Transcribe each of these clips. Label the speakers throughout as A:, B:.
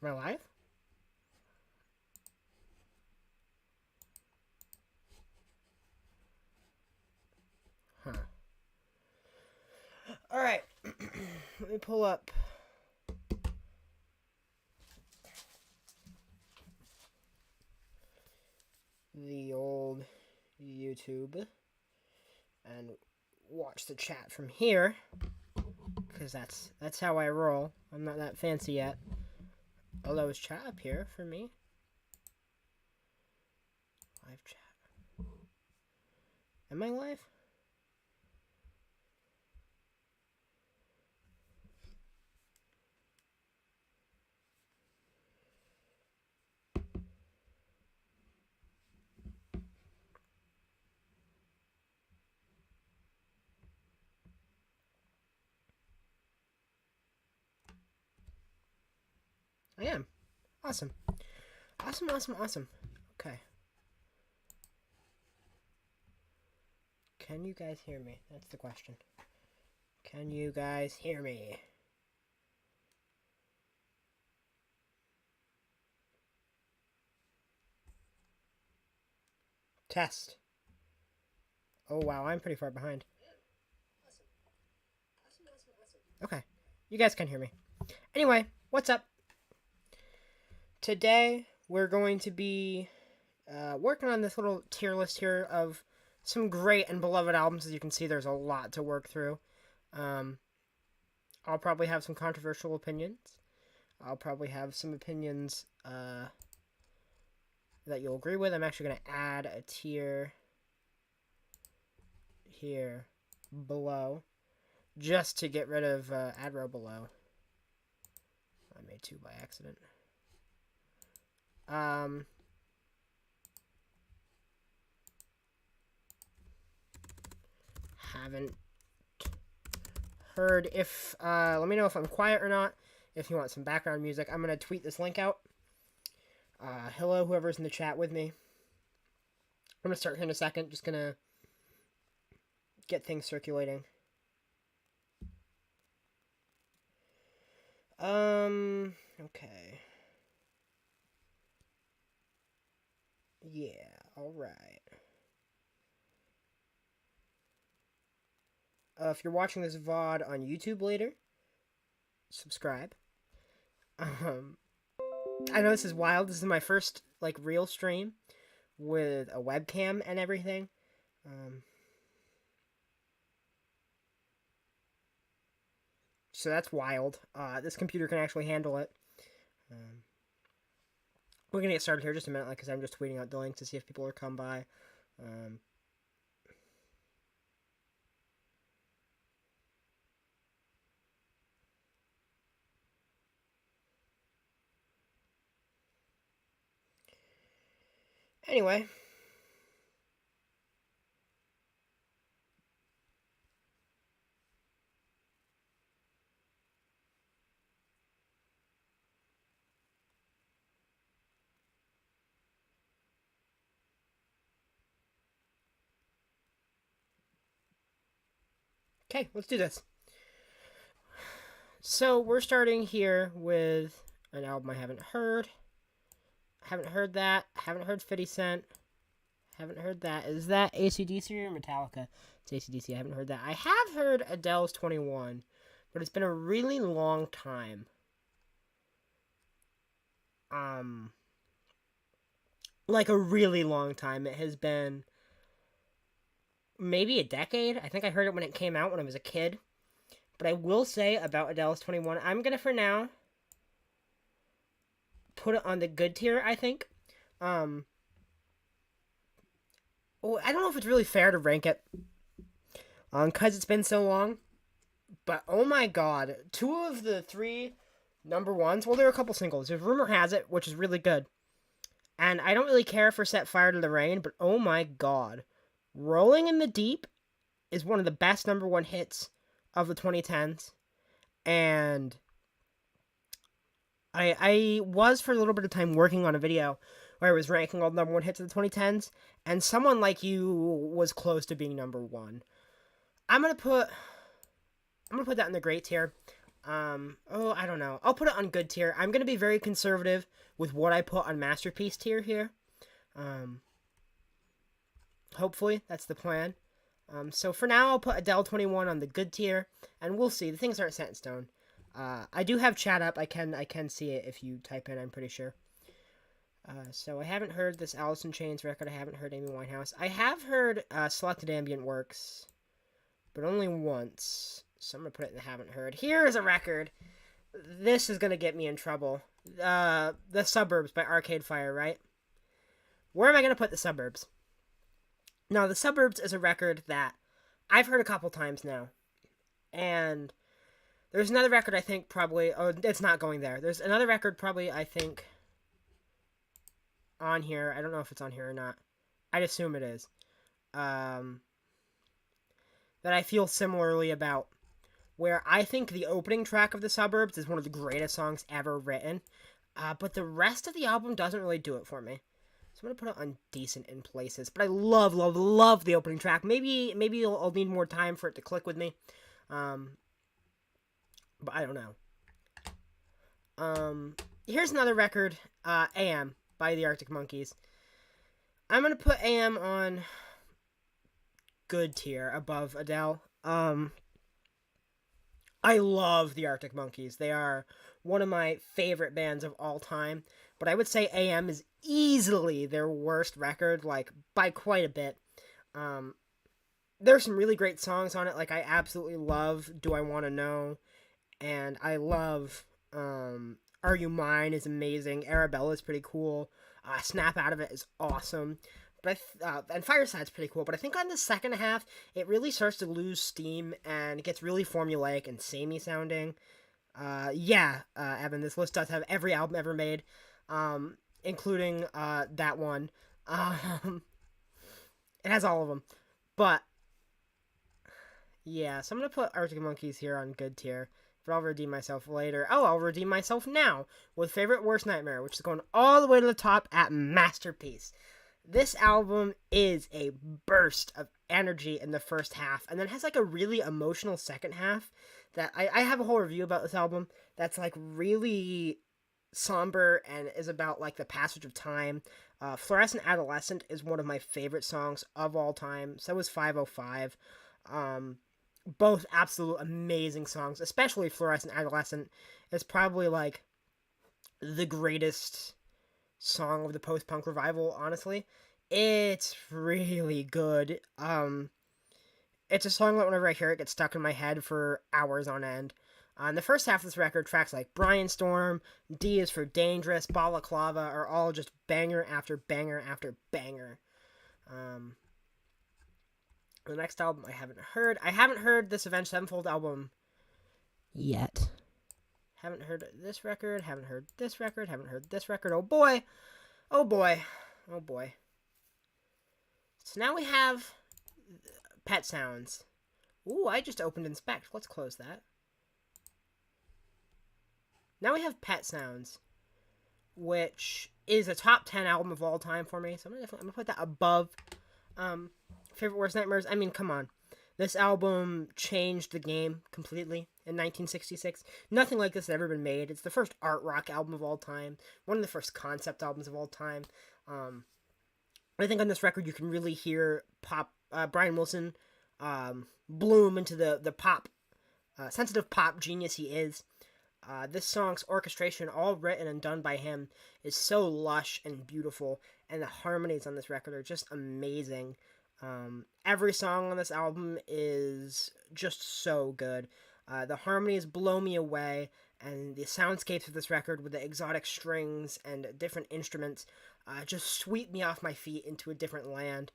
A: Am I live? Huh. Alright. Let me pull up the old YouTube and watch the chat from here. Because that's how I roll. I'm not that fancy yet. Although it's chat up here for me. Live chat. Am I live? I am. Awesome. Awesome. Okay. Can you guys hear me? That's the question. Can you guys hear me? Test. Oh, wow. I'm pretty far behind. Okay. You guys can hear me. Anyway, what's up? Today, we're going to be working on this little tier list here of some great and beloved albums. As you can see, there's a lot to work through. I'll probably have some controversial opinions. I'll probably have some opinions that you'll agree with. I'm actually going to add a tier here below just to get rid of add row below. I made two by accident. Haven't heard if let me know if I'm quiet or not. If you want some background music, I'm gonna tweet this link out. Hello, whoever's in the chat with me. I'm gonna start here in a second. Just gonna get things circulating. Okay. Yeah, alright. If you're watching this VOD on YouTube later, subscribe. I know this is wild. This is my first, like, real stream with a webcam and everything. So that's wild. This computer can actually handle it. We're going to get started here in just a minute, because I'm just tweeting out the link to see if people are come by. Anyway. Okay, let's do this. So we're starting here with an album I haven't heard. Haven't heard that. Haven't heard 50 Cent. Haven't heard that. Is that AC/DC or Metallica? It's AC/DC. I haven't heard that. I have heard Adele's 21, but it's been a really long time. Like a really long time. It has been maybe a decade. I think I heard it when it came out when I was a kid. But I will say about Adele's 21, I'm going to, for now, put it on the good tier, I think. Well, I don't know if it's really fair to rank it. Because it's been so long. But, oh my god. Two of the three number ones, well, there are a couple singles. There's Rumor Has It, which is really good. And I don't really care for Set Fire to the Rain, but oh my god. Rolling in the Deep is one of the best number one hits of the 2010s. And I was for a little bit of time working on a video where I was ranking all the number one hits of the 2010s, and Someone Like You was close to being number one. I'm gonna put that in the great tier. I don't know. I'll put it on good tier. I'm gonna be very conservative with what I put on masterpiece tier here. Um, Hopefully that's the plan. So for now, I'll put Adele 21 on the good tier, and we'll see. The things aren't set in stone. I do have chat up. I can see it if you type in. I'm pretty sure. So I haven't heard this Alice in Chains record. I haven't heard Amy Winehouse. I have heard Selected Ambient Works, but only once. So I'm gonna put it in the haven't heard. Here is a record. This is gonna get me in trouble. The Suburbs by Arcade Fire, right? Where am I gonna put the Suburbs? Now, the Suburbs is a record that I've heard a couple times now, and there's another record I think probably. Oh, it's not going there. There's another record probably I think on here. I don't know if it's on here or not. I'd assume it is. Um, that I feel similarly about, where I think the opening track of The Suburbs is one of the greatest songs ever written, but the rest of the album doesn't really do it for me. So I'm gonna put it on decent in places, but I love, love, love the opening track. Maybe I'll need more time for it to click with me, but I don't know. Here's another record, AM by the Arctic Monkeys. I'm gonna put AM on good tier above Adele. I love the Arctic Monkeys. They are one of my favorite bands of all time. But I would say AM is easily their worst record, like by quite a bit. Um, there's some really great songs on it. Like I absolutely love "Do I Want to Know," and I love "Are You Mine" is amazing. Arabella is pretty cool. "Snap Out of It" is awesome. But and Fireside's pretty cool. But I think on the second half, it really starts to lose steam and it gets really formulaic and samey sounding. Evan, this list does have every album ever made, including that one. It has all of them. But yeah, so I'm gonna put Arctic Monkeys here on good tier. But I'll redeem myself later. Oh, I'll redeem myself now with Favorite Worst Nightmare, which is going all the way to the top at Masterpiece. This album is a burst of energy in the first half, and then has like a really emotional second half that I have a whole review about this album that's like really somber and is about like the passage of time. Fluorescent Adolescent is one of my favorite songs of all time. So is 505. Both absolute amazing songs, especially Fluorescent Adolescent is probably like the greatest song of the post-punk revival, honestly. It's really good. It's a song that whenever I hear it gets stuck in my head for hours on end. On the first half of this record, tracks like Bryan Storm, D is for Dangerous, Balaclava are all just banger after banger after banger. The next album I haven't heard. I haven't heard this Avenged Sevenfold album yet. Haven't heard this record, haven't heard this record, haven't heard this record. Oh boy. Oh boy. Oh boy. So now we have Pet Sounds. Ooh, I just opened Inspect. Let's close that. Now we have Pet Sounds, which is a top 10 album of all time for me. So I'm gonna put that above Favorite Worst Nightmares. I mean, come on. This album changed the game completely in 1966. Nothing like this has ever been made. It's the first art rock album of all time. One of the first concept albums of all time. I think on this record you can really hear Brian Wilson bloom into the pop, sensitive pop genius he is. This song's orchestration, all written and done by him, is so lush and beautiful, and the harmonies on this record are just amazing. Every song on this album is just so good. The harmonies blow me away, and the soundscapes of this record with the exotic strings and different instruments just sweep me off my feet into a different land.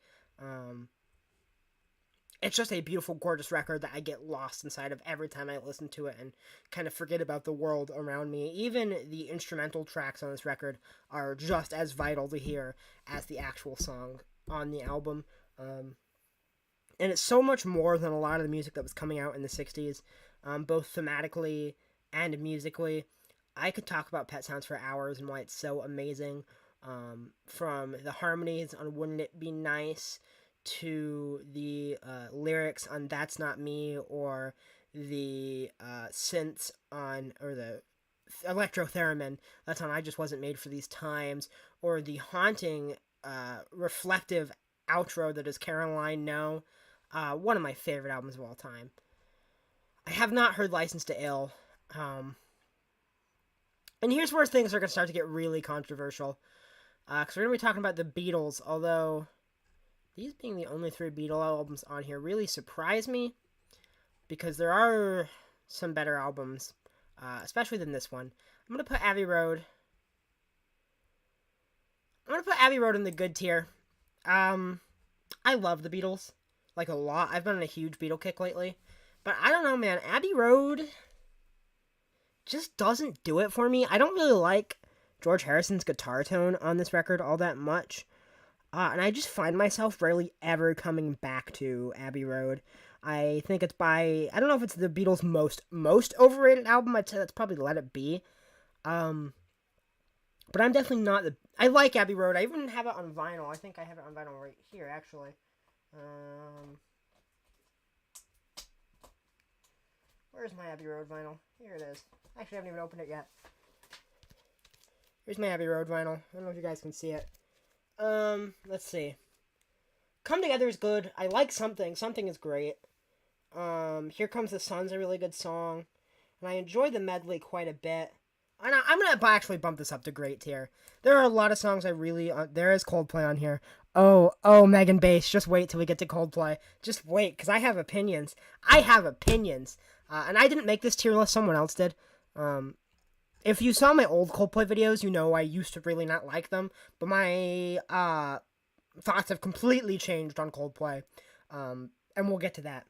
A: It's just a beautiful, gorgeous record that I get lost inside of every time I listen to it and kind of forget about the world around me. Even the instrumental tracks on this record are just as vital to hear as the actual song on the album. And it's so much more than a lot of the music that was coming out in the 60s, both thematically and musically. I could talk about Pet Sounds for hours and why it's so amazing. From the harmonies on Wouldn't It Be Nice to the lyrics on That's Not Me, or the synths on, or the electro theremin that's on I Just Wasn't Made for These Times, or the haunting, reflective outro that is Caroline No. One of my favorite albums of all time. I have not heard License to Ill. And here's where things are going to start to get really controversial. Because we're going to be talking about the Beatles, although these being the only 3 Beatle albums on here really surprise me, because there are some better albums, especially than this one. I'm going to put Abbey Road. I'm going to put Abbey Road in the good tier. I love the Beatles, like, a lot. I've been on a huge Beatle kick lately. But I don't know, man. Abbey Road just doesn't do it for me. I don't really like George Harrison's guitar tone on this record all that much. And I just find myself rarely ever coming back to Abbey Road. I think it's I don't know if it's the Beatles' most overrated album. I'd say that's probably Let It Be. But I'm definitely not I like Abbey Road. I even have it on vinyl. I think I have it on vinyl right here, actually. Where's my Abbey Road vinyl? Here it is. Actually, I haven't even opened it yet. Here's my Abbey Road vinyl. I don't know if you guys can see it. Let's see. Come Together is good. I like Something. Something is great. Here Comes the Sun's a really good song. And I enjoy the medley quite a bit. And I'm going to actually bump this up to great tier. There are a lot of songs I really... there is Coldplay on here. Oh, Megan Bass. Just wait till we get to Coldplay. Just wait, because I have opinions. And I didn't make this tier list. Someone else did. If you saw my old Coldplay videos, you know I used to really not like them. But my thoughts have completely changed on Coldplay. And we'll get to that.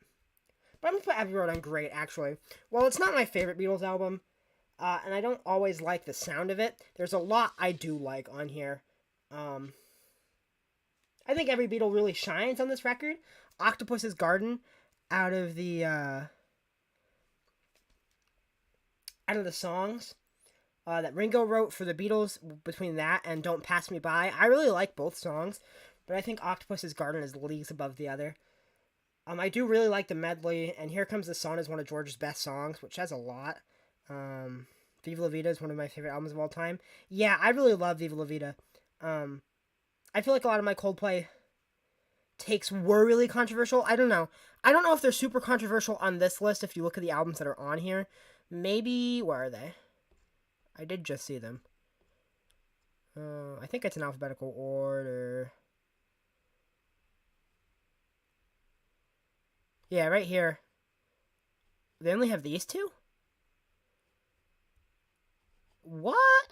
A: But I'm going to put Abbey Road on great, actually. Well, it's not my favorite Beatles album. And I don't always like the sound of it. There's a lot I do like on here. I think every Beatle really shines on this record. Octopus's Garden, out of the songs that Ringo wrote for the Beatles, between that and Don't Pass Me By, I really like both songs, but I think Octopus's Garden is leagues above the other. I do really like the medley, and Here Comes the Sun is one of George's best songs, which has a lot. Viva La Vida is one of my favorite albums of all time. Yeah, I really love Viva La Vida. I feel like a lot of my Coldplay takes were really controversial. I don't know. I don't know if they're super controversial on this list if you look at the albums that are on here. Maybe, where are they? I did just see them. I think it's in alphabetical order. Yeah, right here. They only have these two? What?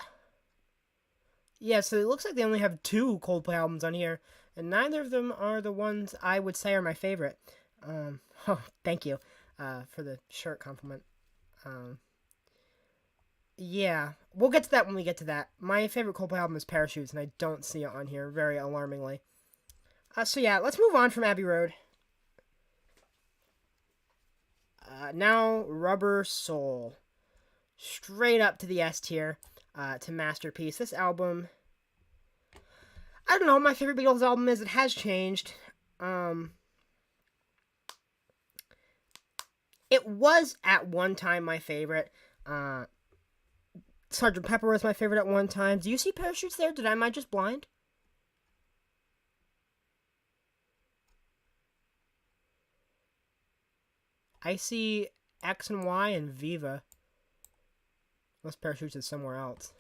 A: Yeah, so it looks like they only have 2 Coldplay albums on here, and neither of them are the ones I would say are my favorite. Thank you for the shirt compliment. Yeah, we'll get to that when we get to that. My favorite Coldplay album is Parachutes, and I don't see it on here, very alarmingly. So yeah, let's move on from Abbey Road. Now, Rubber Soul. Straight up to the S tier, to Masterpiece. This album, I don't know what my favorite Beatles album is. It has changed. It was at one time my favorite. Sgt. Pepper was my favorite at one time. Do you see Parachutes there? Am I just blind? I see X and Y and Viva. Unless Parachutes is somewhere else.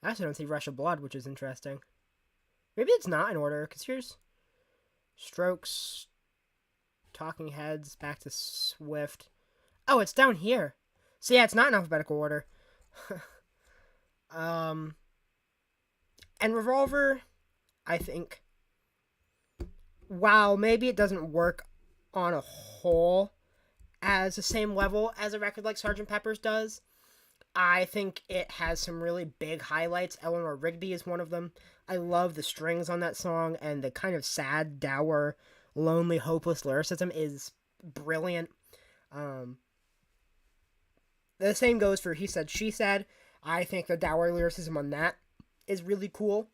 A: I actually don't see Rush of Blood, which is interesting. Maybe it's not in order, because here's Strokes, Talking Heads, back to Swift. Oh, it's down here. So yeah, it's not in alphabetical order. And Revolver, I think, while maybe it doesn't work on a whole as the same level as a record like Sgt. Pepper's does, I think it has some really big highlights. Eleanor Rigby is one of them. I love the strings on that song, and the kind of sad, dour, lonely, hopeless lyricism is brilliant. The same goes for He Said, She Said. I think the dour lyricism on that is really cool.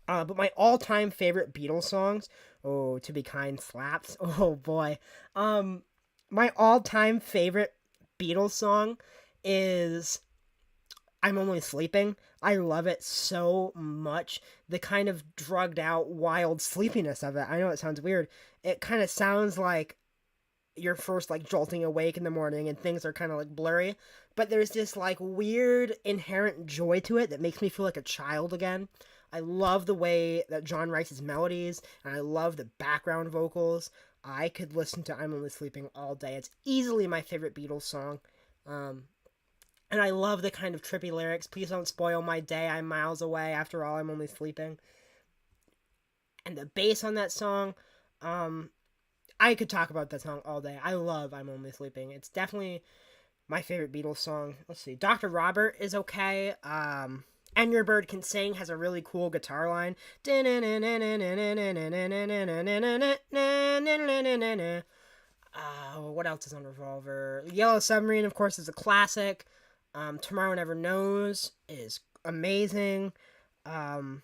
A: But my all-time favorite Beatles songs, oh, "To Be Kind" slaps. Oh boy, my all-time favorite Beatles song is "I'm Only Sleeping." I love it so much. The kind of drugged out, wild sleepiness of it. I know it sounds weird. It kind of sounds like you're first like jolting awake in the morning and things are kind of like blurry, but there's this like weird inherent joy to it that makes me feel like a child again. I love the way that John writes his melodies, and I love the background vocals. I could listen to "I'm Only Sleeping" all day. It's easily my favorite Beatles song. um, and I love the kind of trippy lyrics. "Please don't spoil my day, I'm miles away, after all I'm only sleeping." And the bass on that song, um, I could talk about that song all day. I love "I'm Only Sleeping." It's definitely my favorite Beatles song. Let's see. "Dr. Robert" is okay. "And Your Bird Can Sing" has a really cool guitar line. What else is on Revolver? "Yellow Submarine," of course, is a classic. "Tomorrow Never Knows" is amazing. Um,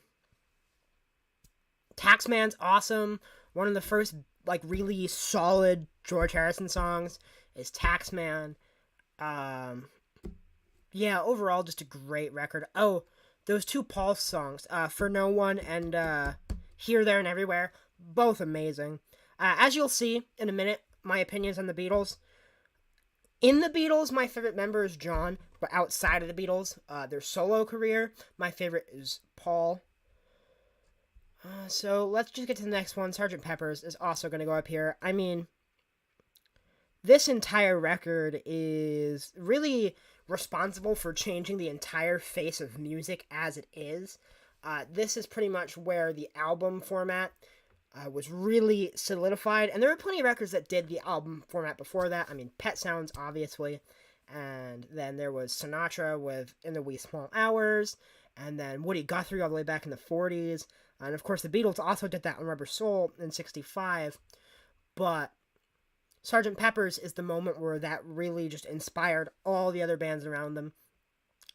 A: "Taxman's" awesome. One of the first like really solid George Harrison songs is "Taxman." Um, yeah, overall just a great record. Oh, those two Paul songs, "For No One" and "Here, There, and Everywhere," both amazing. As you'll see in a minute, my opinions on the Beatles. In the Beatles, my favorite member is John, but outside of the Beatles, their solo career, my favorite is Paul. So let's just get to the next one. "Sergeant Pepper's" is also going to go up here. I mean, this entire record is really responsible for changing the entire face of music as it is. This is pretty much where the album format was really solidified, and there were plenty of records that did the album format before that. I mean, Pet Sounds, obviously, and then there was Sinatra with "In the Wee Small Hours," and then Woody Guthrie all the way back in the 40s, and of course the Beatles also did that on Rubber Soul in 65, but Sergeant Pepper's is the moment where that really just inspired all the other bands around them.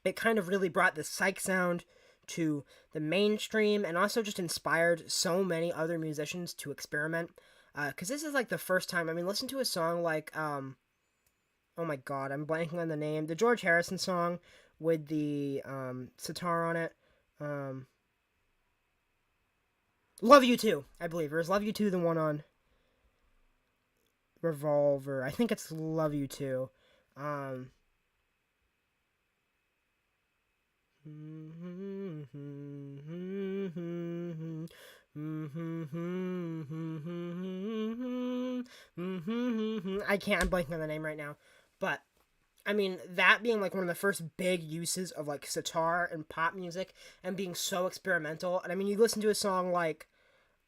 A: It kind of really brought the psych sound to the mainstream and also just inspired so many other musicians to experiment. Because this is like the first time, I mean, listen to a song like, oh my god, I'm blanking on the name. The George Harrison song with the sitar on it. "Love You Too," I believe. Or is "Love You Too" the one on Revolver? I think it's "Love You Too." Um, I can't, I'm blanking on the name right now. But, I mean, that being like one of the first big uses of like sitar and pop music and being so experimental. And I mean, you listen to a song like,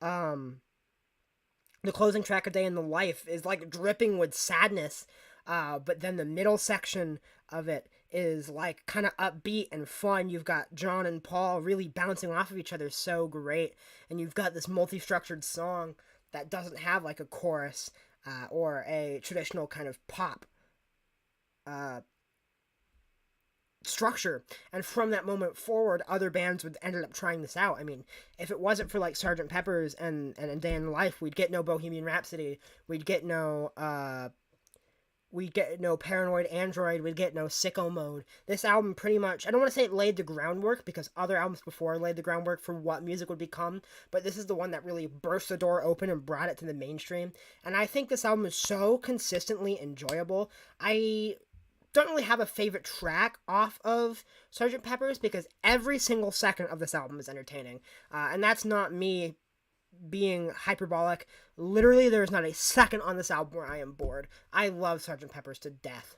A: the closing track, "A Day in the Life," is like dripping with sadness, but then the middle section of it is like kind of upbeat and fun. You've got John and Paul really bouncing off of each other so great, and you've got this multi-structured song that doesn't have like a chorus or a traditional kind of pop uh, structure. And from that moment forward, other bands would ended up trying this out. I mean, if it wasn't for like Sergeant Pepper's and A Day in the Life, we'd get no Bohemian Rhapsody, we'd get no Paranoid Android, we'd get no Sicko Mode. This album pretty much, I don't want to say it laid the groundwork, because other albums before laid the groundwork for what music would become, but this is the one that really burst the door open and brought it to the mainstream. And I think this album is so consistently enjoyable. I don't really have a favorite track off of Sergeant Pepper's, because every single second of this album is entertaining. And that's not me being hyperbolic. Literally, there's not a second on this album where I am bored. I love Sergeant Pepper's to death.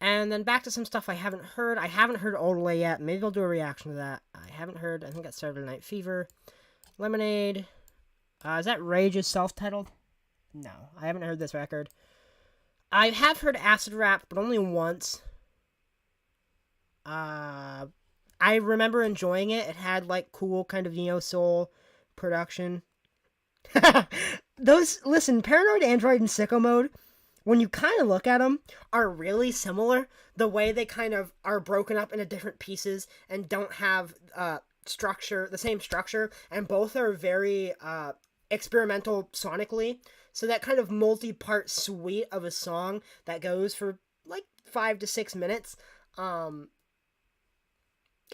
A: And then back to some stuff I haven't heard. I haven't heard Odelay yet. Maybe I'll do a reaction to that. I haven't heard, I think that's Saturday Night Fever. Lemonade. Is that Rage's self-titled? No, I haven't heard this record. I have heard Acid Rap, but only once. I remember enjoying it. It had like cool kind of neo soul production. Listen, Paranoid Android and Sicko Mode, when you kind of look at them, are really similar. The way they kind of are broken up into different pieces and don't have structure, the same structure, and both are very experimental sonically. So that kind of multi-part suite of a song that goes for like 5 to 6 minutes, um,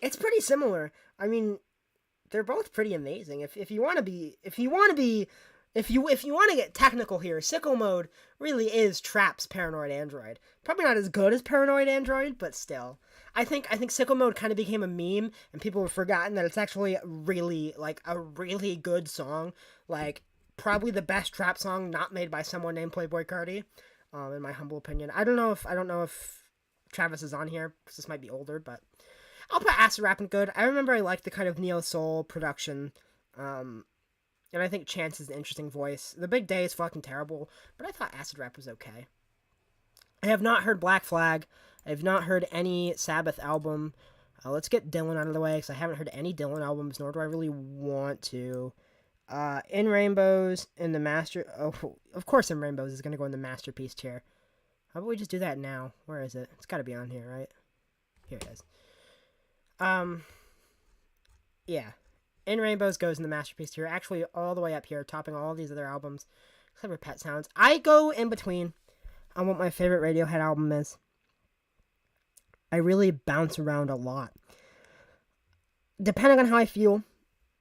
A: it's pretty similar. I mean, they're both pretty amazing. If you want to be if you want to get technical here, Sicko Mode really is Trap's Paranoid Android. Probably not as good as Paranoid Android, but still. I think Sicko Mode kind of became a meme, and people have forgotten that it's actually really like a really good song. Like probably the best trap song not made by someone named Playboy Cardi, in my humble opinion. I don't know if Travis is on here because this might be older, but I'll put Acid Rap in good. I remember I liked the kind of neo soul production. And I think Chance is an interesting voice. The Big Day is fucking terrible, but I thought Acid Rap was okay. I have not heard Black Flag. I have not heard any Sabbath album. Let's get Dylan out of the way, because I haven't heard any Dylan albums, nor do I really want to. In Rainbows, in the Master... Oh, of course In Rainbows is going to go in the Masterpiece tier. How about we just do that now? Where is it? It's got to be on here, right? Here it is. Yeah. In Rainbows goes in the Masterpiece tier, actually all the way up here, topping all these other albums, except for Pet Sounds. I go in between on what my favorite Radiohead album is. I really bounce around a lot. Depending on how I feel,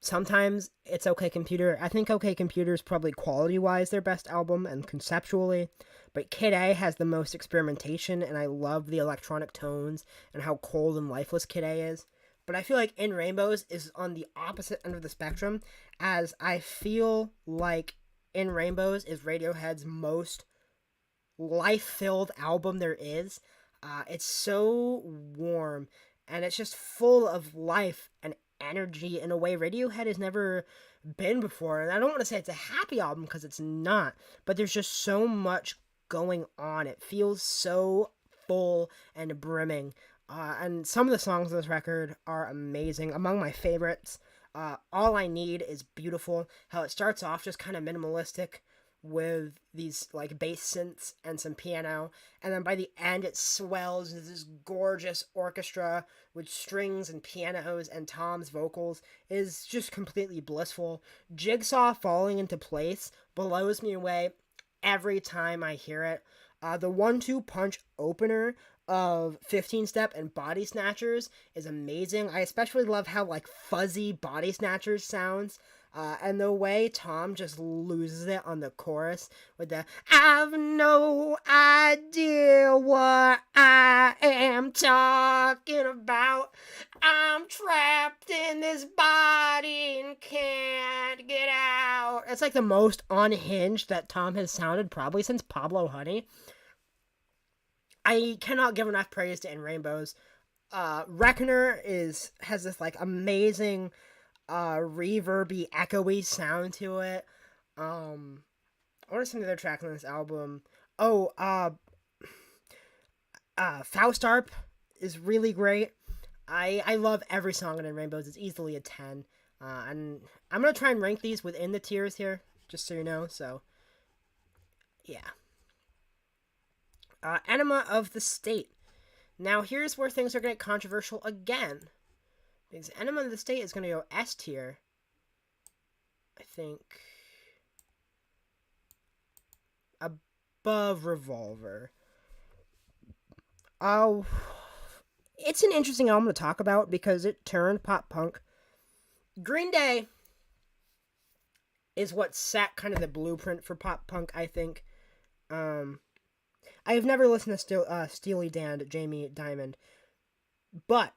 A: sometimes it's OK Computer. I think OK Computer is probably quality-wise their best album and conceptually, but Kid A has the most experimentation, and I love the electronic tones and how cold and lifeless Kid A is. But I feel like In Rainbows is on the opposite end of the spectrum, as I feel like In Rainbows is Radiohead's most life-filled album there is. It's so warm, and it's just full of life and energy in a way Radiohead has never been before. And I don't want to say it's a happy album, because it's not, but there's just so much going on. It feels so full and brimming. And some of the songs on this record are amazing. Among my favorites, All I Need is beautiful. How it starts off just kind of minimalistic with these like bass synths and some piano, and then by the end it swells into this gorgeous orchestra with strings and pianos and Tom's vocals. It is just completely blissful. Jigsaw falling into place blows me away every time I hear it. The 1-2 punch opener of 15 Step and Body Snatchers is amazing. I especially love how like fuzzy Body Snatchers sounds. And the way Tom just loses it on the chorus with the "I've no idea what I am talking about. I'm trapped in this body and can't get out." It's like the most unhinged that Tom has sounded probably since Pablo Honey. I cannot give enough praise to In Rainbows. Reckoner has this like amazing reverby, echoey sound to it. What are some of the other tracks on this album? Faustarp is really great. I love every song in Rainbows. It's easily a 10. And I'm gonna try and rank these within the tiers here, just so you know. So, yeah. Enema of the State. Now here's where things are gonna get controversial again. Because Enema of the State is going to go S tier. I think. Above Revolver. Oh. It's an interesting album to talk about because it turned pop punk. Green Day is what set kind of the blueprint for pop punk, I think. I have never listened to Steely Dan, Jamie Diamond. But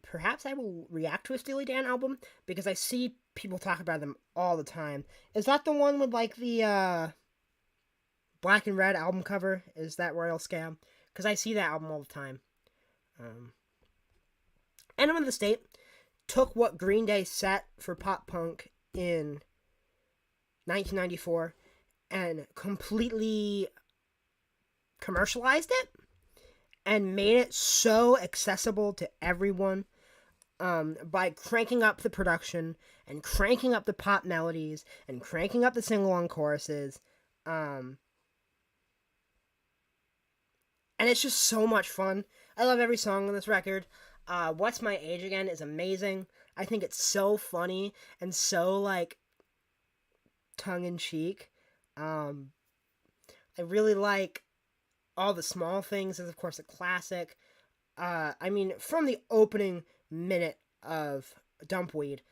A: perhaps I will react to a Steely Dan album, because I see people talk about them all the time. Is that the one with like the black and red album cover? Is that Royal Scam? Because I see that album all the time. Enema of the State took what Green Day set for pop punk in 1994 and completely commercialized it and made it so accessible to everyone. By cranking up the production and cranking up the pop melodies and cranking up the sing-along choruses. And it's just so much fun. I love every song on this record. What's My Age Again is amazing. I think it's so funny and so like tongue in cheek. Um, I really like All the Small Things is of course a classic. I mean, from the opening minute of Dumpweed,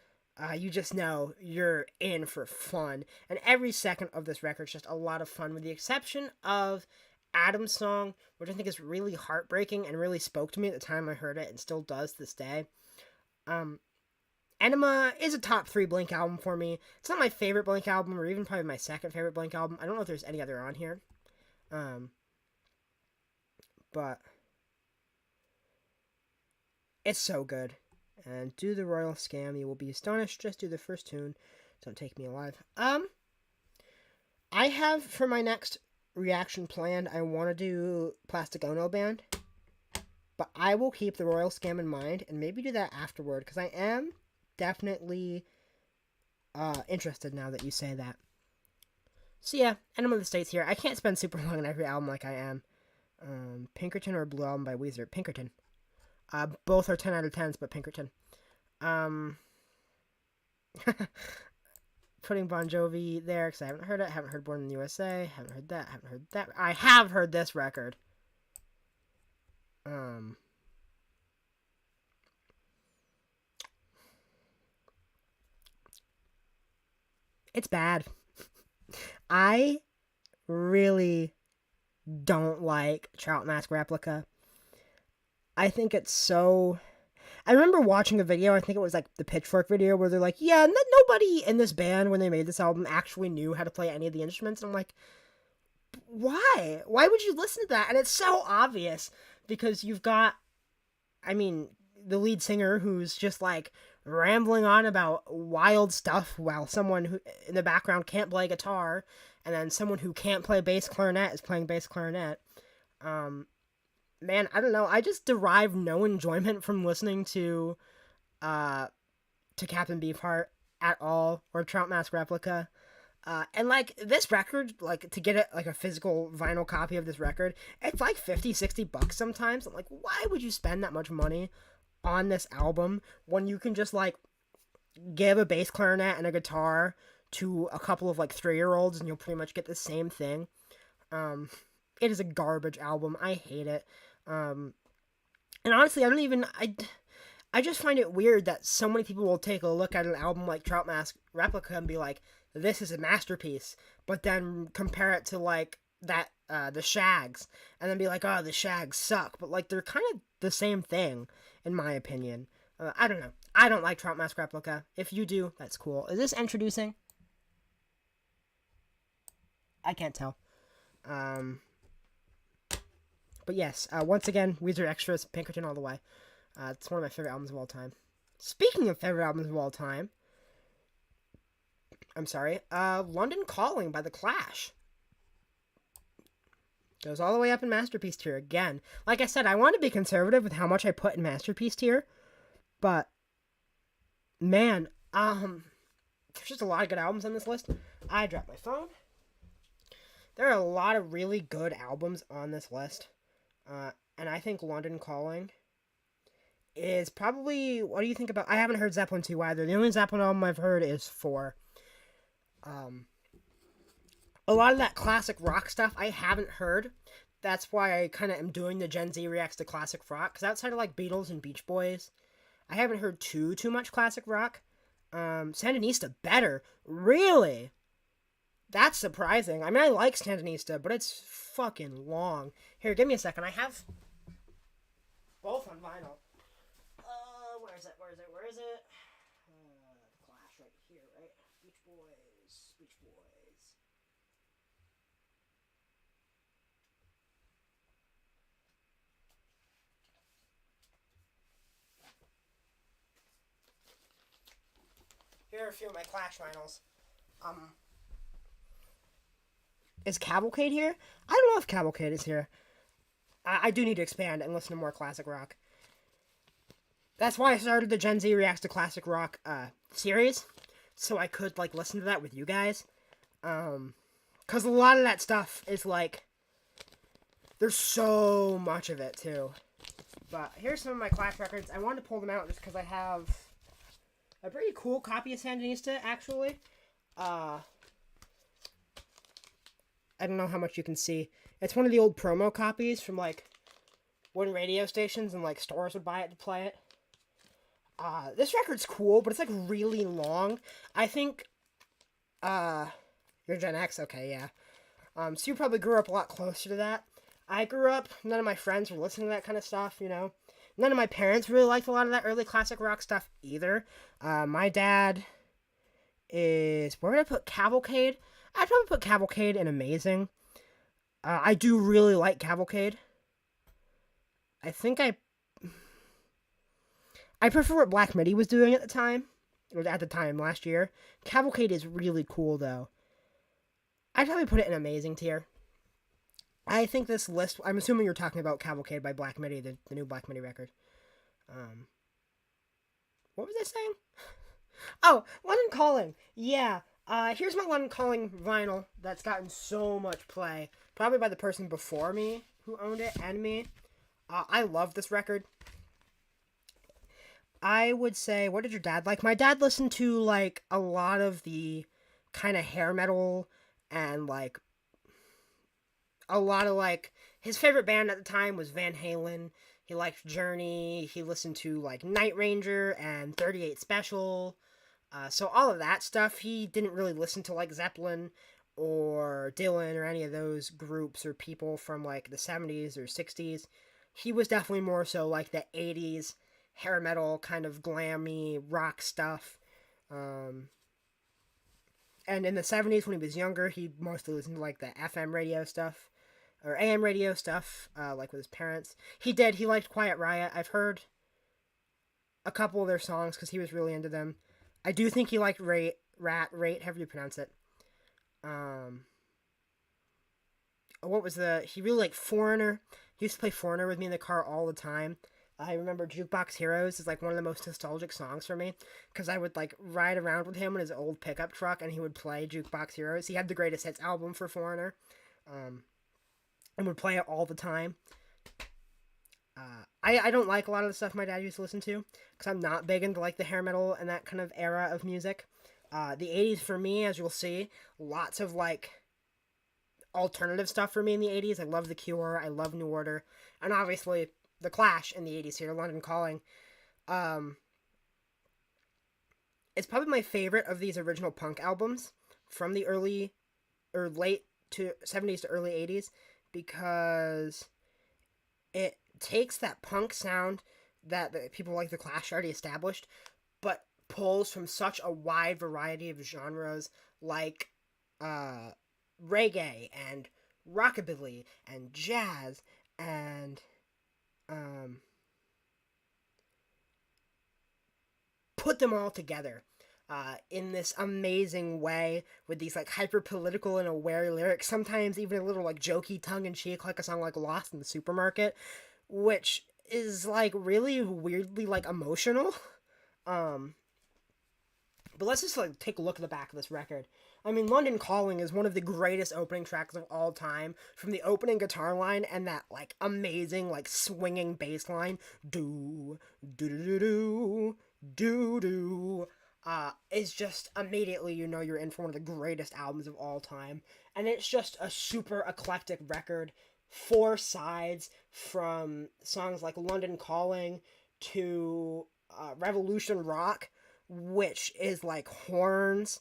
A: you just know you're in for fun. And every second of this record is just a lot of fun, with the exception of Adam's song, which I think is really heartbreaking and really spoke to me at the time I heard it and still does this day. Um, Enema is a top 3 Blink album for me. It's not my favorite Blink album, or even probably my second favorite Blink album. I don't know if there's any other on here. Um, but it's so good. And Do the Royal Scam, You Will Be Astonished. Just do the first tune. Don't Take Me Alive. I have for my next reaction planned, I want to do Plastic Ono Band. But I will keep the Royal Scam in mind and maybe do that afterward, because I am definitely interested now that you say that. So yeah, Enema of the States here. I can't spend super long on every album like I am. Pinkerton or Blue Album by Weezer? Pinkerton. Both are 10 out of 10s, but Pinkerton. Putting Bon Jovi there because I haven't heard it. Haven't heard Born in the USA. Haven't heard that. Haven't heard that. I have heard this record. It's bad. I really don't like Trout Mask Replica. I think it's so... I remember watching a video, I think it was like the Pitchfork video, where they're like, yeah, nobody in this band, when they made this album, actually knew how to play any of the instruments. And I'm like, why? Why would you listen to that? And it's so obvious, because you've got, I mean, the lead singer who's just like rambling on about wild stuff while someone who in the background can't play guitar, and then someone who can't play bass clarinet is playing bass clarinet. Man, I don't know. I just derive no enjoyment from listening to Captain Beefheart at all, or Trout Mask Replica. And like this record, like to get it like a physical vinyl copy of this record, it's like $50-$60 sometimes. I'm like, why would you spend that much money on this album when you can just like give a bass clarinet and a guitar to a couple of like 3-year-olds and you'll pretty much get the same thing. It is a garbage album. I hate it. And honestly, I just find it weird that so many people will take a look at an album like Trout Mask Replica and be like, this is a masterpiece, but then compare it to like that, the Shags, and then be like, oh, the Shags suck, but like they're kind of the same thing, in my opinion. I don't know. I don't like Trout Mask Replica. If you do, that's cool. Is this introducing? I can't tell. But yes, once again, Weezer Extras, Pinkerton all the way. It's one of my favorite albums of all time. Speaking of favorite albums of all time, London Calling by The Clash. Goes all the way up in Masterpiece tier again. Like I said, I want to be conservative with how much I put in Masterpiece tier, but man, there's just a lot of good albums on this list. I dropped my phone. There are a lot of really good albums on this list. And I think London Calling is probably... What do you think about... I haven't heard Zeppelin 2 either. The only Zeppelin album I've heard is 4. A lot of that classic rock stuff I haven't heard. That's why I kind of am doing the Gen Z reacts to classic rock. Because outside of like Beatles and Beach Boys, I haven't heard too much classic rock. Sandinista better. Really? That's surprising. I mean, I like Sandinista, but it's fucking long. Here, give me a second. I have both on vinyl. Where is it? Clash right here, right? Beach Boys. Here are a few of my Clash vinyls. Is Cavalcade here? I don't know if Cavalcade is here. I do need to expand and listen to more classic rock. That's why I started the Gen Z Reacts to Classic Rock series, so I could like listen to that with you guys. Because a lot of that stuff is like, there's so much of it too. But here's some of my Clash records. I wanted to pull them out just because I have a pretty cool copy of Sandinista, actually. I don't know how much you can see. It's one of the old promo copies from, like, when radio stations and, like, stores would buy it to play it. This record's cool, but it's, like, really long. I think, you're Gen X? Okay, yeah. So you probably grew up a lot closer to that. I grew up, none of my friends were listening to that kind of stuff, you know. None of my parents really liked a lot of that early classic rock stuff either. My dad is, where would I put Cavalcade? I'd probably put Cavalcade in Amazing. I do really like Cavalcade. I think I prefer what Black Midi was doing at the time. Or at the time, last year. Cavalcade is really cool, though. I'd probably put it in Amazing tier. I think this list, I'm assuming you're talking about Cavalcade by Black Midi, the new Black Midi record. What was I saying? Oh, London Calling. Yeah. Here's my London Calling vinyl that's gotten so much play. Probably by the person before me who owned it and me. I love this record. I would say, what did your dad like? My dad listened to, like, a lot of the kind of hair metal and, like, a lot of, like, his favorite band at the time was Van Halen. He liked Journey. He listened to, like, Night Ranger and 38 Special. So all of that stuff. He didn't really listen to, like, Zeppelin or Dylan or any of those groups or people from, like, the 70s or 60s. He was definitely more so, like, the 80s hair metal kind of glammy rock stuff. And in the 70s when he was younger, he mostly listened to, like, the FM radio stuff. Or AM radio stuff, like with his parents. He liked Quiet Riot. I've heard a couple of their songs because he was really into them. I do think he liked Rate, however you pronounce it. He really liked Foreigner. He used to play Foreigner with me in the car all the time. I remember Jukebox Heroes is, like, one of the most nostalgic songs for me, because I would, like, ride around with him in his old pickup truck, and he would play Jukebox Heroes. He had the Greatest Hits album for Foreigner. And would play it all the time. I don't like a lot of the stuff my dad used to listen to, because I'm not big into, like, the hair metal and that kind of era of music. The 80s for me, as you'll see, lots of, like, alternative stuff for me in the 80s. I love The Cure, I love New Order, and obviously The Clash in the 80s here, London Calling. It's probably my favorite of these original punk albums from the early, or late to 70s to early 80s, because it takes that punk sound that the people like The Clash already established, but pulls from such a wide variety of genres like reggae and rockabilly and jazz and put them all together in this amazing way with these, like, hyper political and aware lyrics, sometimes even a little, like, jokey tongue-in-cheek, like a song like Lost in the Supermarket, which is, like, really weirdly, like, emotional. But let's just, like, take a look at the back of this record. I mean, London Calling is one of the greatest opening tracks of all time. From the opening guitar line and that, like, amazing, like, swinging bass line, do do do do do do. Is just immediately, you know, you're in for one of the greatest albums of all time. And it's just a super eclectic record. 4 sides, from songs like London Calling to Revolution Rock, which is like horns,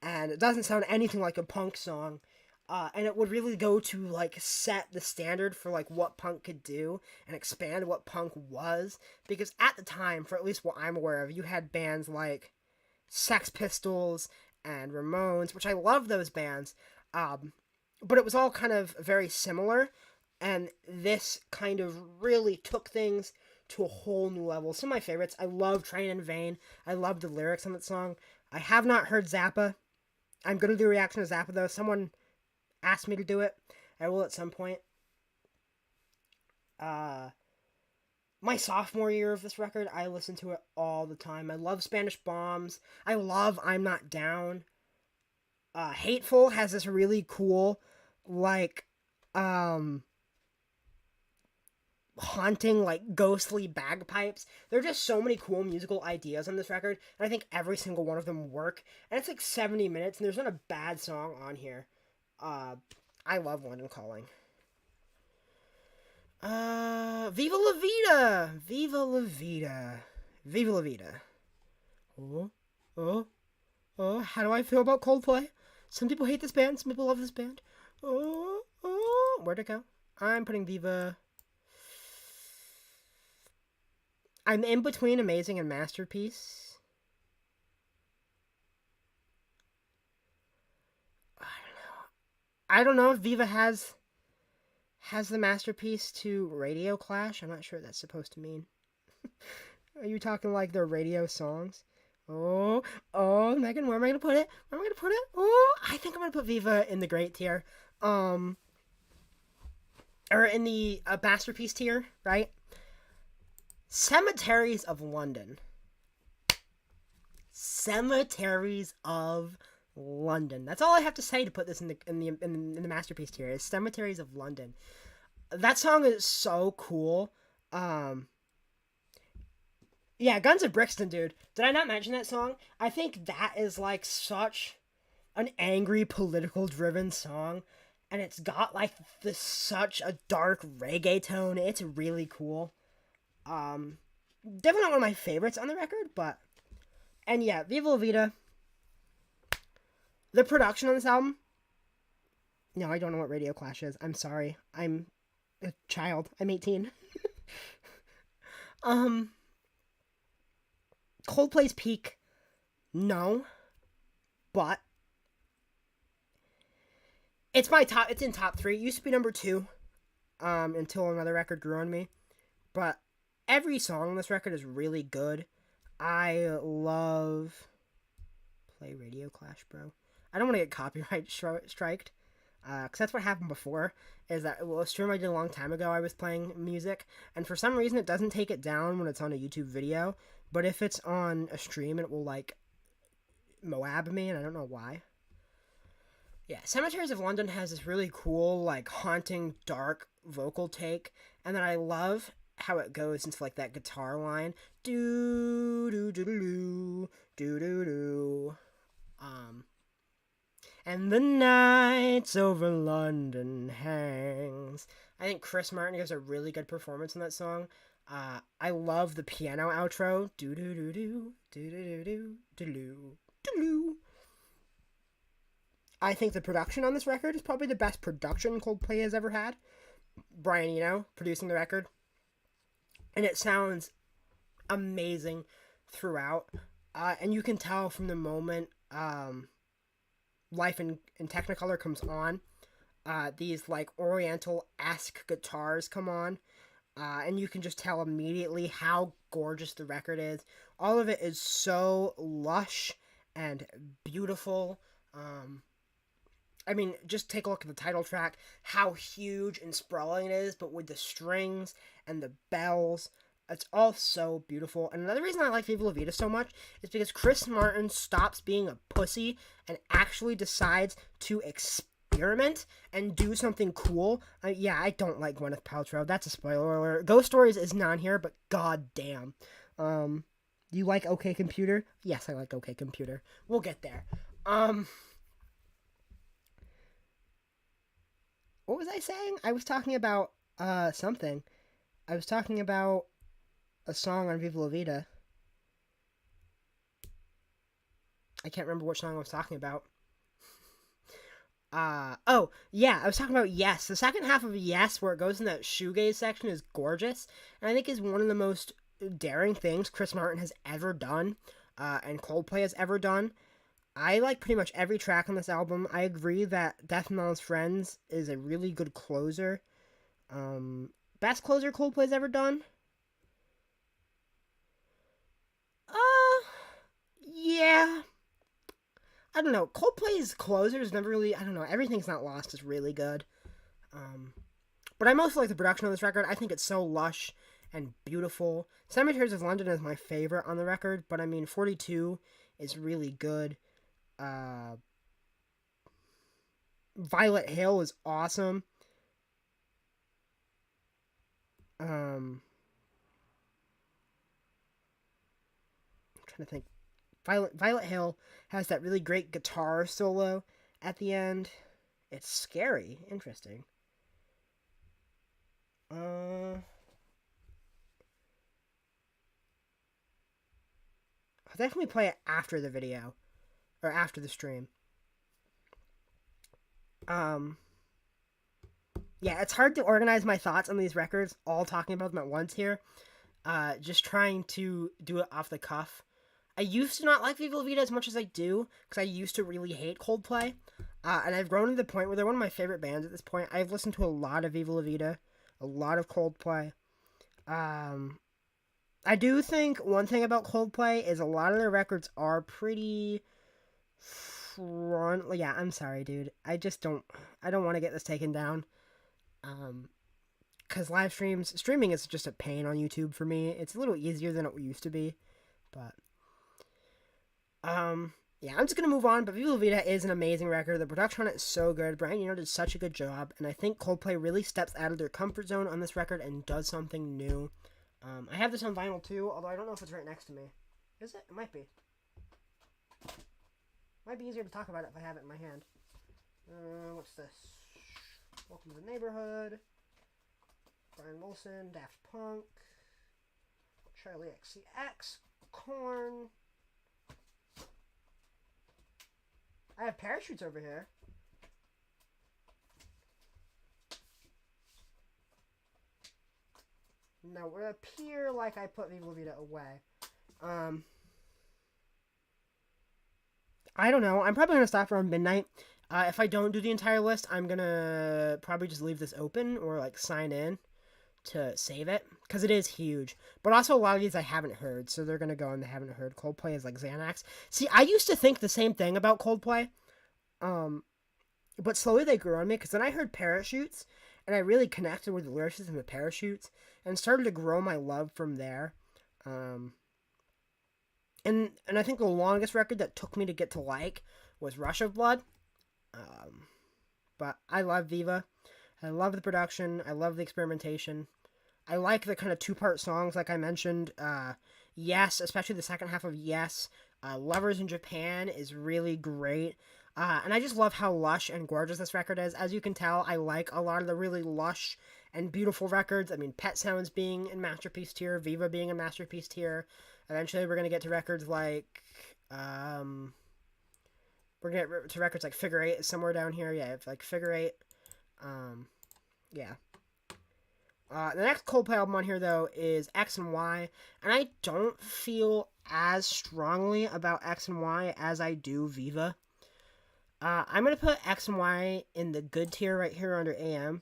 A: and it doesn't sound anything like a punk song. And it would really go to, like, set the standard for, like, what punk could do and expand what punk was. Because at the time, for at least what I'm aware of, you had bands like Sex Pistols and Ramones, which I love those bands, but it was all kind of very similar, and this kind of really took things to a whole new level. Some of my favorites, I love Train in Vain. I love the lyrics on that song. I have not heard Zappa. I'm going to do a reaction to Zappa, though. Someone asked me to do it. I will at some point. My sophomore year of this record, I listened to it all the time. I love Spanish Bombs. I love I'm Not Down. Hateful has this really cool, like, haunting, like, ghostly bagpipes. There are just so many cool musical ideas on this record, and I think every single one of them work. And it's like 70 minutes, and there's not a bad song on here. Uh, I love London Calling. Viva La Vida! Viva La Vida. Viva La Vida. Oh, oh, oh, how do I feel about Coldplay? Some people hate this band, some people love this band. Oh, oh, where'd it go? I'm putting Viva. I'm in between Amazing and Masterpiece. I don't know if Viva has the Masterpiece to Radio Clash. I'm not sure what that's supposed to mean. Are you talking like their radio songs? Oh, oh, Megan, where am I gonna put it? Where am I gonna put it? Oh, I think I'm gonna put Viva in the great tier. Um, or in the masterpiece tier, right? Cemeteries of London. Cemeteries of London. That's all I have to say to put this in the masterpiece tier. Is Cemeteries of London. That song is so cool. Um, yeah, Guns of Brixton, dude. Did I not mention that song? I think that is like such an angry, political driven song. And it's got like this such a dark reggae tone. It's really cool. Um, Definitely not one of my favorites on the record, but and yeah, Viva La Vida. The production on this album. No, I don't know what Radio Clash is. I'm sorry. I'm a child. I'm 18. um, Coldplay's peak. No, but it's my top. It's in top 3. It used to be number 2. Until another record grew on me, but every song on this record is really good. I love play Radio Clash, bro. I don't want to get copyright striked, because that's what happened before. Is that a stream I did a long time ago? I was playing music, and for some reason it doesn't take it down when it's on a YouTube video, but if it's on a stream, it will like Moab me, and I don't know why. Yeah, Cemeteries of London has this really cool, like haunting, dark vocal take, and then I love how it goes into like that guitar line, do do do do do do do. And the nights over London hangs. I think Chris Martin gives a really good performance in that song. I love the piano outro. Do do do do do do do do do do. I think the production on this record is probably the best production Coldplay has ever had. Brian Eno producing the record, and it sounds amazing throughout. And you can tell from the moment Life in Technicolor comes on, these like Oriental-esque guitars come on, and you can just tell immediately how gorgeous the record is. All of it is so lush and beautiful. I mean, just take a look at the title track, how huge and sprawling it is, but with the strings and the bells, it's all so beautiful. And another reason I like Viva La Vida so much is because Chris Martin stops being a pussy and actually decides to experiment and do something cool. Yeah, I don't like Gwyneth Paltrow. That's a spoiler alert. Ghost Stories is not here, but goddamn. You like OK Computer? Yes, I like OK Computer. We'll get there. What was I saying? I was talking about something. I was talking about a song on Viva La Vida. I can't remember which song I was talking about. Oh, yeah, I was talking about Yes. The second half of Yes, where it goes in that shoegaze section, is gorgeous, and I think is one of the most daring things Chris Martin has ever done, and Coldplay has ever done. I like pretty much every track on this album. I agree that Death Metal's Friends is a really good closer. Best closer Coldplay's ever done? Yeah. I don't know. Coldplay's closers never really, I don't know, Everything's Not Lost is really good. But I mostly like the production on this record. I think it's so lush and beautiful. Cemeteries of London is my favorite on the record, but I mean, 42 is really good. Violet Hill is awesome. I'm trying to think. Violet Hill has that really great guitar solo at the end. It's scary. Interesting. I'll definitely play it after the video or after the stream. Um, yeah, it's hard to organize my thoughts on these records, all talking about them at once here. Just trying to do it off the cuff. I used to not like Viva La Vida as much as I do, because I used to really hate Coldplay. And I've grown to the point where they're one of my favorite bands at this point. I've listened to a lot of Viva La Vida, a lot of Coldplay. I do think one thing about Coldplay is a lot of their records are pretty front. Yeah, I'm sorry, dude. I don't want to get this taken down. Because streaming is just a pain on YouTube for me. It's a little easier than it used to be, but yeah, I'm just gonna move on. But Viva La Vida is an amazing record. The production on it is so good. Brian Eno did such a good job, and I think Coldplay really steps out of their comfort zone on this record and does something new. I have this on vinyl too, although I don't know if it's right next to me. Is it? It might be. Might be easier to talk about it if I have it in my hand. What's this? Welcome to the Neighborhood. Brian Wilson, Daft Punk, Charlie XCX, Korn. I have Parachutes over here. No, it would appear like I put Viva La Vida away. I don't know. I'm probably going to stop around midnight. If I don't do the entire list, I'm going to probably just leave this open or like sign in to save it, because it is huge. But also a lot of these I haven't heard, so they're going to go on the haven't heard. Coldplay is like Xanax. See, I used to think the same thing about Coldplay. But slowly they grew on me, because then I heard Parachutes, and I really connected with the lyricism of Parachutes, and started to grow my love from there. And I think the longest record that took me to get to like was Rush of Blood. But I love Viva. I love the production. I love the experimentation. I like the kind of two-part songs, like I mentioned. Yes, especially the second half of Yes. Lovers in Japan is really great. And I just love how lush and gorgeous this record is. As you can tell, I like a lot of the really lush and beautiful records. I mean, Pet Sounds being in Masterpiece tier, Viva being in Masterpiece tier. Eventually, we're going to get to records like... we're going to get to records like Figure 8 is somewhere down here. Yeah, it's like Figure 8. Yeah. The next Coldplay album on here, though, is X and Y. And I don't feel as strongly about X and Y as I do Viva. I'm going to put X and Y in the good tier right here under AM.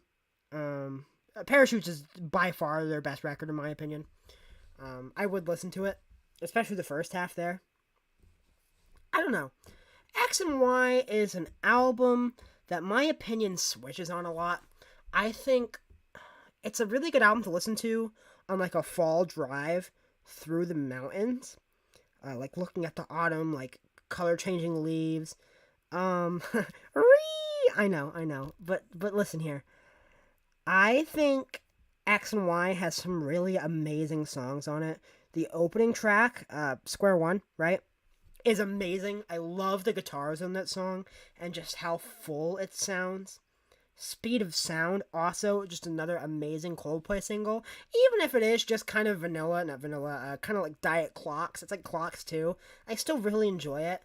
A: Parachutes is by far their best record, in my opinion. I would listen to it, especially the first half there. I don't know. X and Y is an album that my opinion switches on a lot. I think it's a really good album to listen to on like a fall drive through the mountains. Like looking at the autumn, like color changing leaves. I know. But listen here. I think X and Y has some really amazing songs on it. The opening track, Square One, right, is amazing. I love the guitars on that song and just how full it sounds. Speed of Sound, also just another amazing Coldplay single. Even if it is just kind of kind of like Diet Clocks. It's like Clocks too. I still really enjoy it.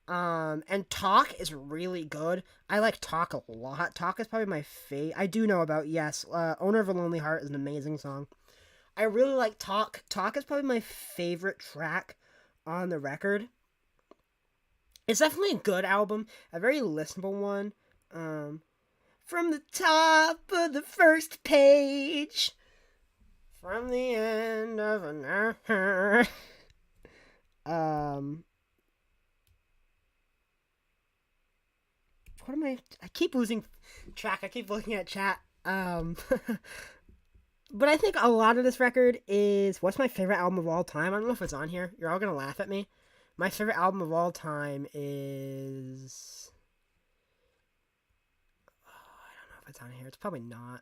A: And Talk is really good. I like Talk a lot. Talk is probably my favorite. I do know about Yes. Owner of a Lonely Heart is an amazing song. I really like Talk. Talk is probably my favorite track on the record. It's definitely a good album, a very listenable one. From the top of the first page, from the end of an hour. What am I keep losing track. I keep looking at chat. But I think a lot of this record is what's my favorite album of all time. I don't know if it's on here. You're all gonna laugh at me. My favorite album of all time is... I don't know if it's on here. It's probably not.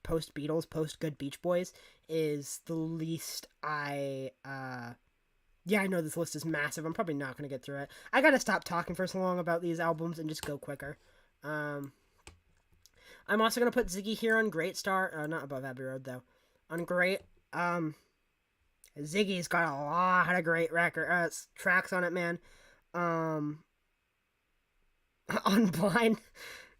A: post Beatles, post Good Beach Boys, is the least yeah, I know this list is massive. I'm probably not going to get through it. I got to stop talking for so long about these albums and just go quicker. Um, I'm also going to put Ziggy here on Great Star. Not above Abbey Road, though. On Great. Ziggy's got a lot of great tracks on it, man. On Blind.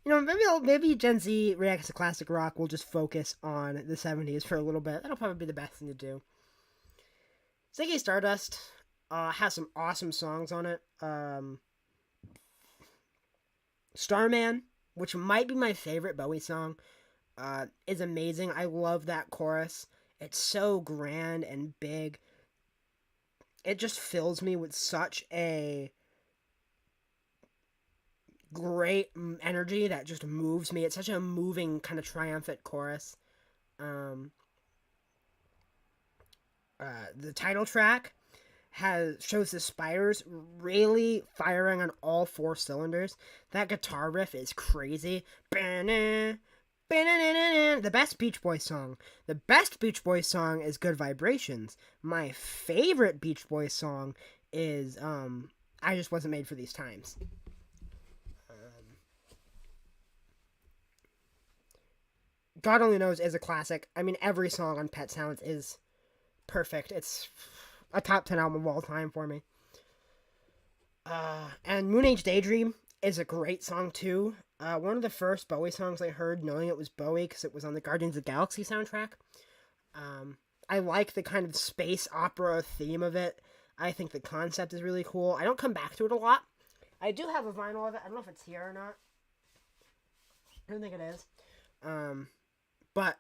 A: Maybe Gen Z reacts to classic rock. We'll just focus on the 70s for a little bit. That'll probably be the best thing to do. Ziggy Stardust has some awesome songs on it. Starman, which might be my favorite Bowie song, is amazing. I love that chorus. It's so grand and big. It just fills me with such a great energy that just moves me. It's such a moving, kind of triumphant chorus. The title track shows the Spiders really firing on all 4 cylinders. That guitar riff is crazy. The best Beach Boys song. The best Beach Boys song is Good Vibrations. My favorite Beach Boys song is I Just Wasn't Made for These Times. God Only Knows is a classic. I mean, every song on Pet Sounds is perfect. It's a top 10 album of all time for me. And Moon Age Daydream is a great song too. One of the first Bowie songs I heard knowing it was Bowie because it was on the Guardians of the Galaxy soundtrack. I like the kind of space opera theme of it. I think the concept is really cool. I don't come back to it a lot. I do have a vinyl of it. I don't know if it's here or not. I don't think it is. But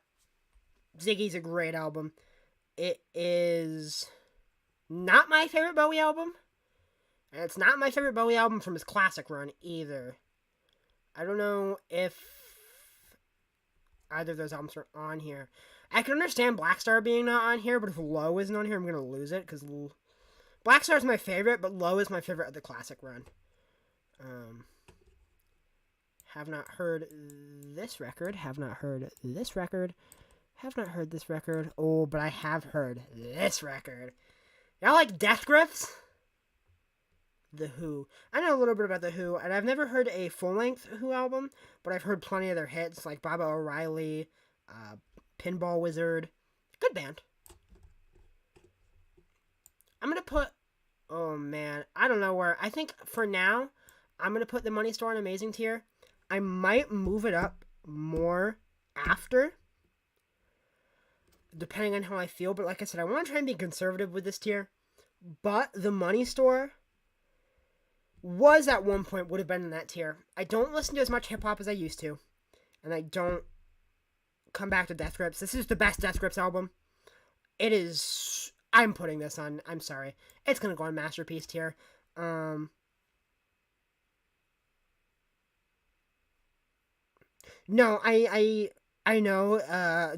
A: Ziggy's a great album. It is not my favorite Bowie album. And it's not my favorite Bowie album from his classic run either. I don't know if either of those albums are on here. I can understand Black Star being not on here, but if Low isn't on here, I'm going to lose it. Because Black Star is my favorite, but Low is my favorite of the classic run. Have not heard this record. Have not heard this record. Have not heard this record. Oh, but I have heard this record. Y'all like Death Grips? The Who. I know a little bit about The Who, and I've never heard a full-length Who album, but I've heard plenty of their hits, like Baba O'Reilly, Pinball Wizard. Good band. I'm going to put... Oh, man. I don't know where. I think for now, I'm going to put The Money Store on Amazing tier. I might move it up more after, depending on how I feel. But like I said, I want to try and be conservative with this tier. But The Money Store was at one point would have been in that tier. I don't listen to as much hip-hop as I used to. And I don't come back to Death Grips. This is the best Death Grips album. It is... I'm putting this on... I'm sorry. It's going to go on Masterpiece tier. No, I know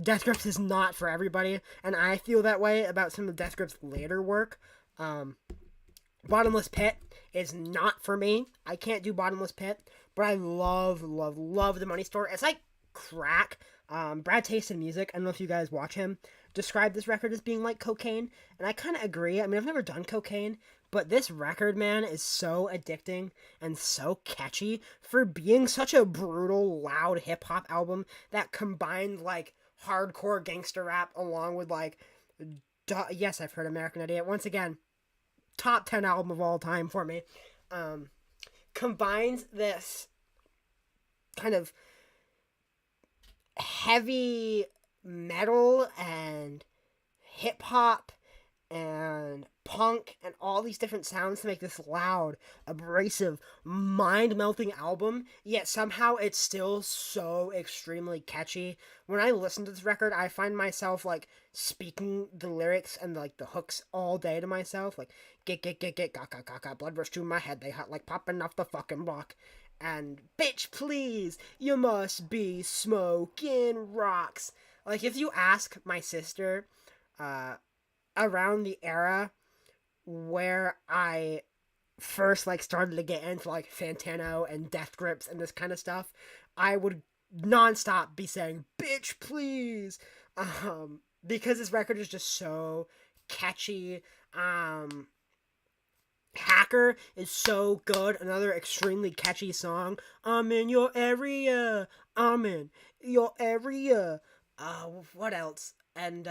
A: Death Grips is not for everybody, and I feel that way about some of Death Grips' later work. Bottomless Pit is not for me. I can't do Bottomless Pit, but I love The Money Store. It's like crack. Brad Taste in Music, I don't know if you guys watch him, described this record as being like cocaine, and I kind of agree. I mean, I've never done cocaine, but this record, man, is so addicting and so catchy for being such a brutal, loud hip-hop album that combined, like, hardcore gangster rap along with, like, yes, I've heard American Idiot. Once again, top 10 album of all time for me. Combines this kind of heavy metal and hip-hop and punk and all these different sounds to make this loud, abrasive, mind-melting album, yet somehow it's still so extremely catchy. When I listen to this record, I find myself, like, speaking the lyrics and, like, the hooks all day to myself, like, get, got, blood rush to my head, they hot like popping off the fucking block. And, bitch, please, you must be smoking rocks. Like, if you ask my sister, around the era where I first, like, started to get into, like, Fantano and Death Grips and this kind of stuff, I would nonstop be saying "bitch, please," because this record is just so catchy. Hacker is so good. Another extremely catchy song. I'm in your area. I'm in your area. What else? And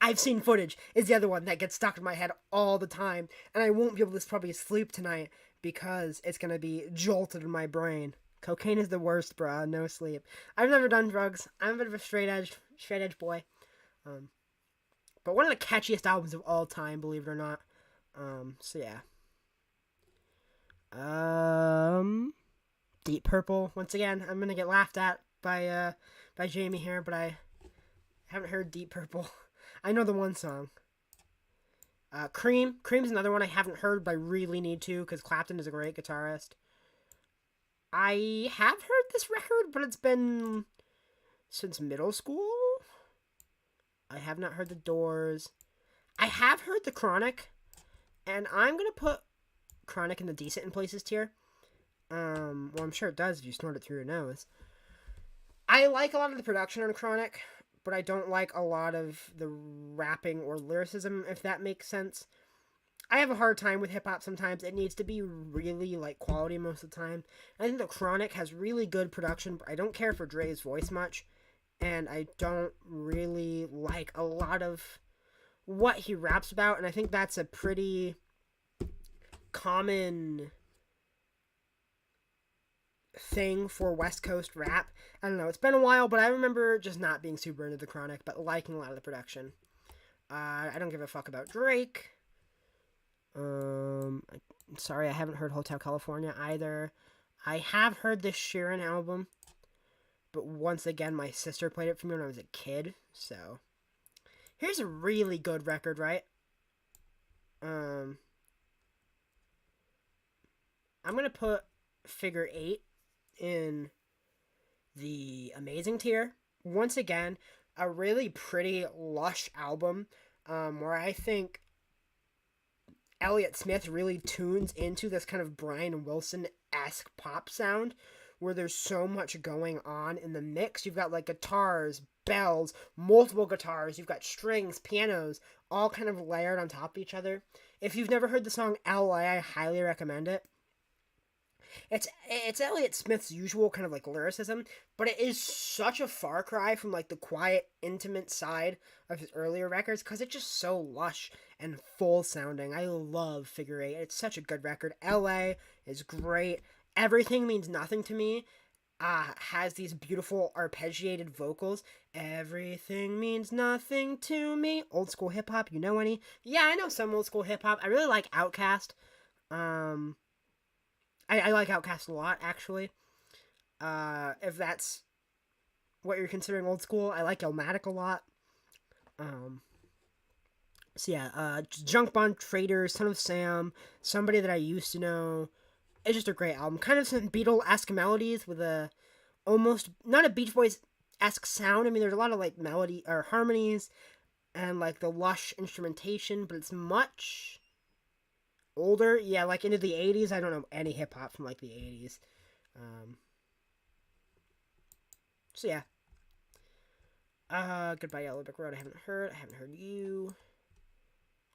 A: I've seen footage is the other one that gets stuck in my head all the time, and I won't be able to probably sleep tonight because it's gonna be jolted in my brain. Cocaine is the worst, bruh. No sleep. I've never done drugs. I'm a bit of a straight edge boy. Um, but one of the catchiest albums of all time, believe it or not. So yeah. Deep Purple. Once again, I'm gonna get laughed at by Jamie here, but I haven't heard Deep Purple. I know the one song. Cream. Cream's another one I haven't heard, but I really need to because Clapton is a great guitarist. I have heard this record, but it's been since middle school. I have not heard The Doors. I have heard The Chronic, and I'm gonna put Chronic in the decent in places tier. Well, I'm sure it does if you snort it through your nose. I like a lot of the production on Chronic, but I don't like a lot of the rapping or lyricism, if that makes sense. I have a hard time with hip hop sometimes. It needs to be really like quality most of the time. I think the Chronic has really good production, but I don't care for Dre's voice much, and I don't really like a lot of what he raps about, and I think that's a pretty common thing for West Coast rap. I don't know. It's been a while, but I remember just not being super into the Chronic, but liking a lot of the production. I don't give a fuck about Drake. Sorry, I haven't heard Hotel California either. I have heard this Sheeran album, but once again, my sister played it for me when I was a kid. So here's a really good record, right? I'm gonna put Figure Eight in the amazing tier. Once again, a really pretty lush album, where I think Elliott Smith really tunes into this kind of Brian Wilson-esque pop sound where there's so much going on in the mix. You've got like guitars, bells, multiple guitars, you've got strings, pianos, all kind of layered on top of each other. If you've never heard the song L.A., I highly recommend it. It's Elliott Smith's usual kind of like lyricism, but it is such a far cry from like the quiet, intimate side of his earlier records because it's just so lush and full sounding. I love Figure Eight. It's such a good record. LA is great. Everything Means Nothing to Me has these beautiful arpeggiated vocals. Everything means nothing to me. Old school hip hop, you know any? Yeah, I know some old school hip hop. I really like Outkast. I like Outkast a lot, actually. If that's what you're considering old school, I like Illmatic a lot. So yeah, Junk Bond Traders, Son of Sam, Somebody That I Used to Know. It's just a great album. Kind of some Beatle-esque melodies with a almost, not a Beach Boys-esque sound. I mean, there's a lot of like melody or harmonies and like the lush instrumentation, but it's much older. Yeah, like into the 80s. I don't know any hip hop from like the 80s. So yeah. Goodbye Yellow Brick Road. I haven't heard. I haven't heard You.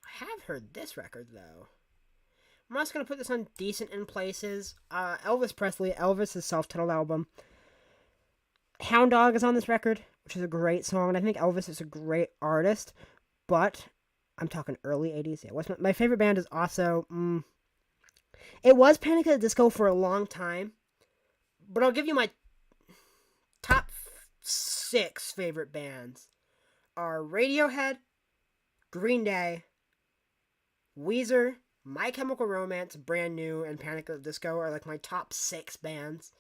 A: I have heard this record though. I'm also gonna put this on decent in places. Elvis Presley, Elvis' self-titled album. Hound Dog is on this record, which is a great song, and I think Elvis is a great artist. But I'm talking early 80s. Yeah, what's my favorite band is also. It was Panic at the Disco for a long time, but I'll give you my top 6 favorite bands are Radiohead, Green Day, Weezer, My Chemical Romance, Brand New, and Panic at the Disco are like my top 6 bands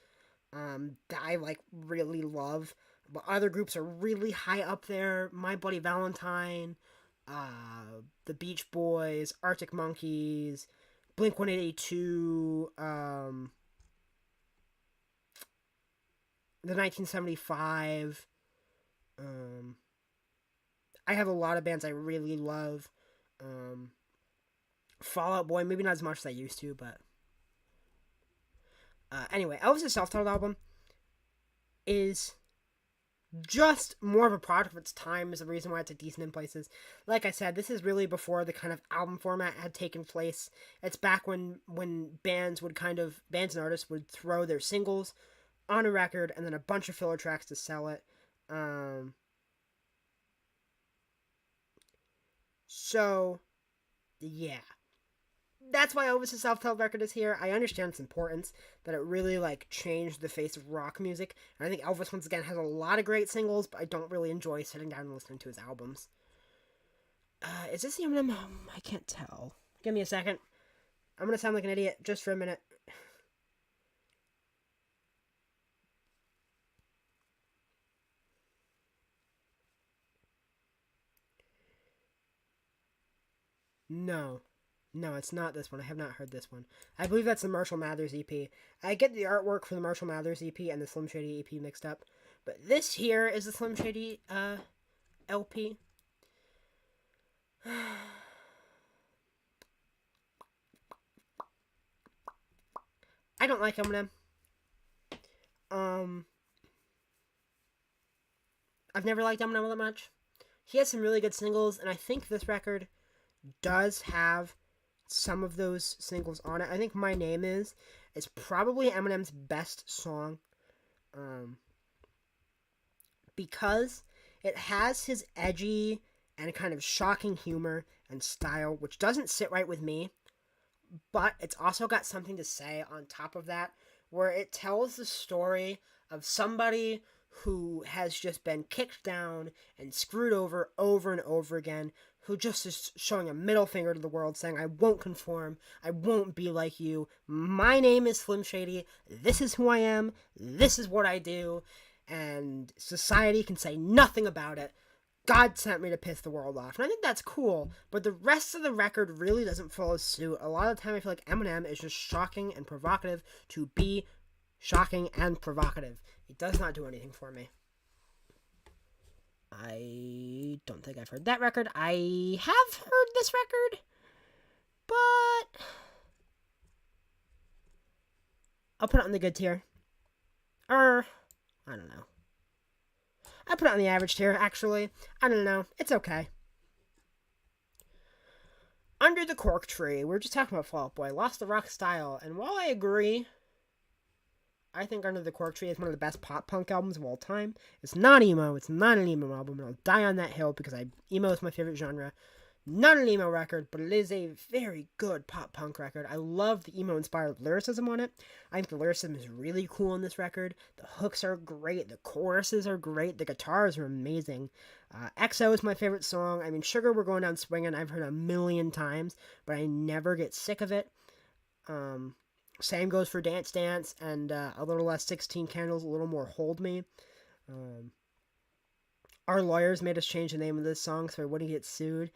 A: that I like really love. But other groups are really high up there. My Bloody Valentine, the Beach Boys, Arctic Monkeys, Blink 182, the 1975. I have a lot of bands I really love. Fall Out Boy, maybe not as much as I used to, but Anyway, Elvis' self-titled album is just more of a product of its time is the reason why it's decent in places. Like I said, this is really before the kind of album format had taken place. It's back when bands and artists would throw their singles on a record and then a bunch of filler tracks to sell it. So yeah, that's why Elvis' self-titled record is here. I understand its importance, that it really like changed the face of rock music. And I think Elvis once again has a lot of great singles, but I don't really enjoy sitting down and listening to his albums. Is this the Eminem? I can't tell. Give me a second. I'm gonna sound like an idiot just for a minute. No. No, it's not this one. I have not heard this one. I believe that's the Marshall Mathers EP. I get the artwork for the Marshall Mathers EP and the Slim Shady EP mixed up. But this here is the Slim Shady LP. I don't like Eminem. Um, I've never liked Eminem all that much. He has some really good singles, and I think this record does have some of those singles on it. I think My Name is probably Eminem's best song, because it has his edgy and kind of shocking humor and style, which doesn't sit right with me, but it's also got something to say on top of that, where it tells the story of somebody who has just been kicked down and screwed over and over again, who just is showing a middle finger to the world, saying, I won't conform, I won't be like you, my name is Slim Shady, this is who I am, this is what I do, and society can say nothing about it. God sent me to piss the world off. And I think that's cool, but the rest of the record really doesn't follow suit. A lot of the time I feel like Eminem is just shocking and provocative to be shocking and provocative. It does not do anything for me. I don't think I've heard that record. I have heard this record, but I'll put it on the good tier. Or, I don't know. I put it on the average tier, actually. I don't know. It's okay. Under the Cork Tree. We were just talking about Fall Out Boy. Lost the Rock Style. And while I agree, I think Under the Cork Tree is one of the best pop punk albums of all time. It's not emo. It's not an emo album. And I'll die on that hill because emo is my favorite genre. Not an emo record, but it is a very good pop punk record. I love the emo inspired lyricism on it. I think the lyricism is really cool on this record. The hooks are great. The choruses are great. The guitars are amazing. XO is my favorite song. I mean, Sugar We're Going Down Swinging, I've heard a million times, but I never get sick of it. Same goes for Dance Dance and a little less 16 Candles, a little more Hold Me. Our Lawyers Made Us Change the Name of this song so I wouldn't get sued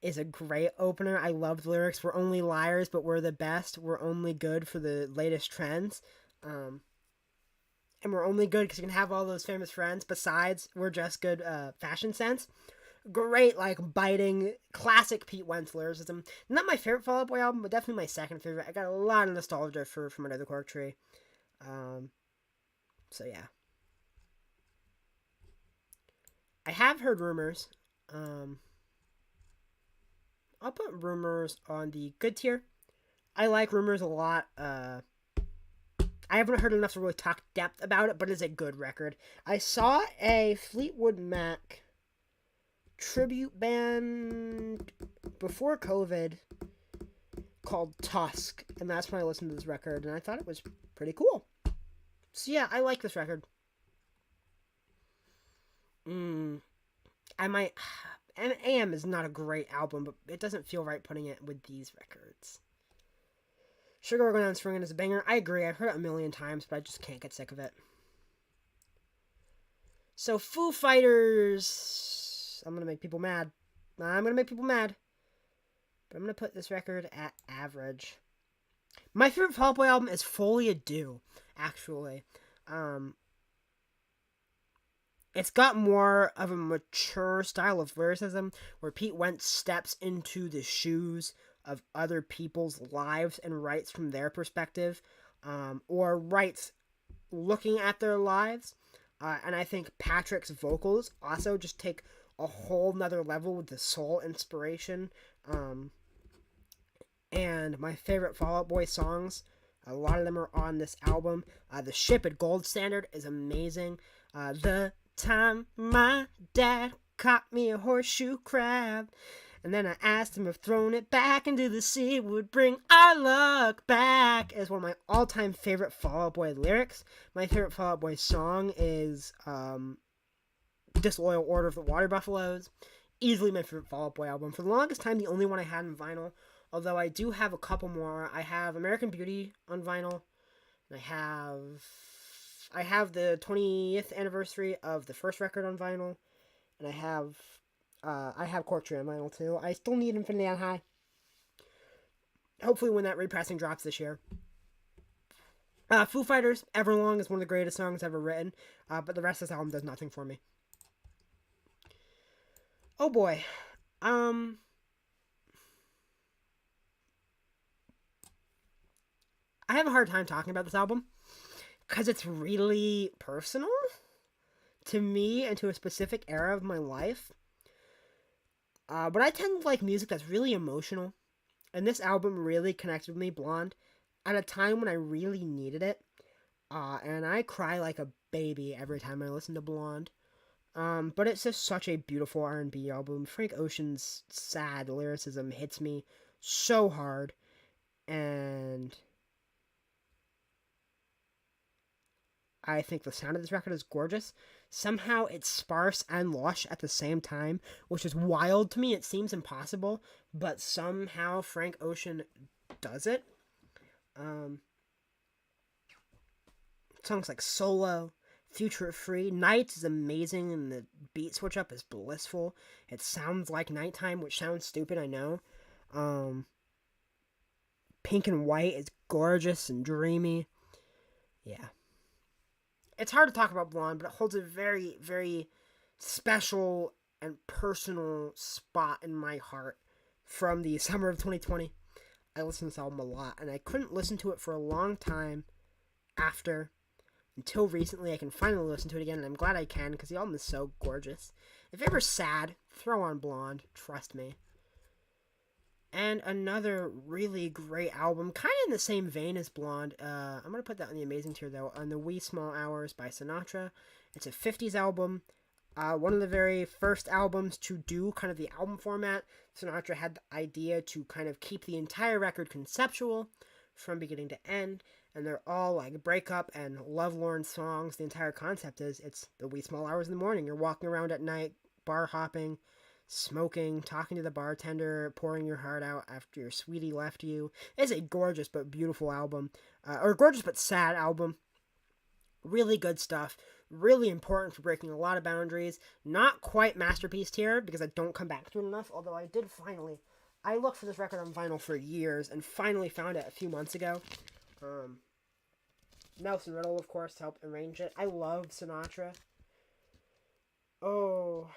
A: is a great opener. I love the lyrics. We're only liars, but we're the best. We're only good for the latest trends. And we're only good because you can have all those famous friends. Besides, we're just good fashion sense. Great, like, biting, classic Pete Wentz lyricism. Not my favorite Fall Out Boy album, but definitely my second favorite. I got a lot of nostalgia from Under the Cork Tree. So, yeah. I have heard Rumors. I'll put Rumors on the good tier. I like Rumors a lot. I haven't heard enough to really talk depth about it, but it's a good record. I saw a Fleetwood Mac tribute band before COVID called Tusk, and that's when I listened to this record, and I thought it was pretty cool. So yeah, I like this record. I might... And AM is not a great album, but it doesn't feel right putting it with these records. Sugar We're Going Down Swinging is a banger. I agree. I've heard it a million times, but I just can't get sick of it. So, Foo Fighters. I'm going to make people mad. But I'm going to put this record at average. My favorite Fall Out Boy album is Folie à Deux, actually. It's got more of a mature style of lyricism where Pete Wentz steps into the shoes of other people's lives and writes from their perspective or writes looking at their lives. And I think Patrick's vocals also just take a whole nother level with the soul inspiration. And my favorite Fall Out Boy songs, a lot of them are on this album. The Ship at Gold Standard is amazing. The time my dad caught me a horseshoe crab, and then I asked him if throwing it back into the sea would bring our luck back, is one of my all-time favorite Fall Out Boy lyrics. My favorite Fall Out Boy song is Disloyal Order of the Water Buffaloes. Easily my favorite Fall Out Boy album. For the longest time, the only one I had in vinyl. Although I do have a couple more. I have American Beauty on vinyl. And I have the 20th anniversary of the first record on vinyl. And I have Cork Tree on vinyl too. I still need Infinity on High. Hopefully when that repressing drops this year. Foo Fighters, Everlong is one of the greatest songs ever written. But the rest of this album does nothing for me. Oh boy. I have a hard time talking about this album because it's really personal to me and to a specific era of my life. But I tend to like music that's really emotional, and this album really connected with me, Blonde, at a time when I really needed it. And I cry like a baby every time I listen to Blonde. But it's just such a beautiful R&B album. Frank Ocean's sad lyricism hits me so hard, and I think the sound of this record is gorgeous. Somehow it's sparse and lush at the same time, which is wild to me. It seems impossible, but somehow Frank Ocean does it. Songs like Solo, Future Free, Nights is amazing, and the beat switch up is blissful. It sounds like nighttime, which sounds stupid, I know. Pink and White is gorgeous and dreamy. Yeah. It's hard to talk about Blonde, but it holds a very, very special and personal spot in my heart from the summer of 2020. I listened to this album a lot, and I couldn't listen to it for a long time until recently. I can finally listen to it again, and I'm glad I can, because the album is so gorgeous. If you're ever sad, throw on Blonde, trust me. And another really great album, kind of in the same vein as Blonde. I'm going to put that on the amazing tier, though, on The Wee Small Hours by Sinatra. It's a 50s album. One of the very first albums to do kind of the album format. Sinatra had the idea to kind of keep the entire record conceptual from beginning to end. And they're all like breakup and lovelorn songs. The entire concept is it's the wee small hours in the morning. You're walking around at night, bar hopping, smoking, talking to the bartender, pouring your heart out after your sweetie left you. It's a gorgeous but beautiful album. Or gorgeous but sad album. Really good stuff. Really important for breaking a lot of boundaries. Not quite masterpiece tier because I don't come back to it enough. Although I did finally. I looked for this record on vinyl for years and finally found it a few months ago. Nelson Riddle, of course, helped arrange it. I love Sinatra. Oh,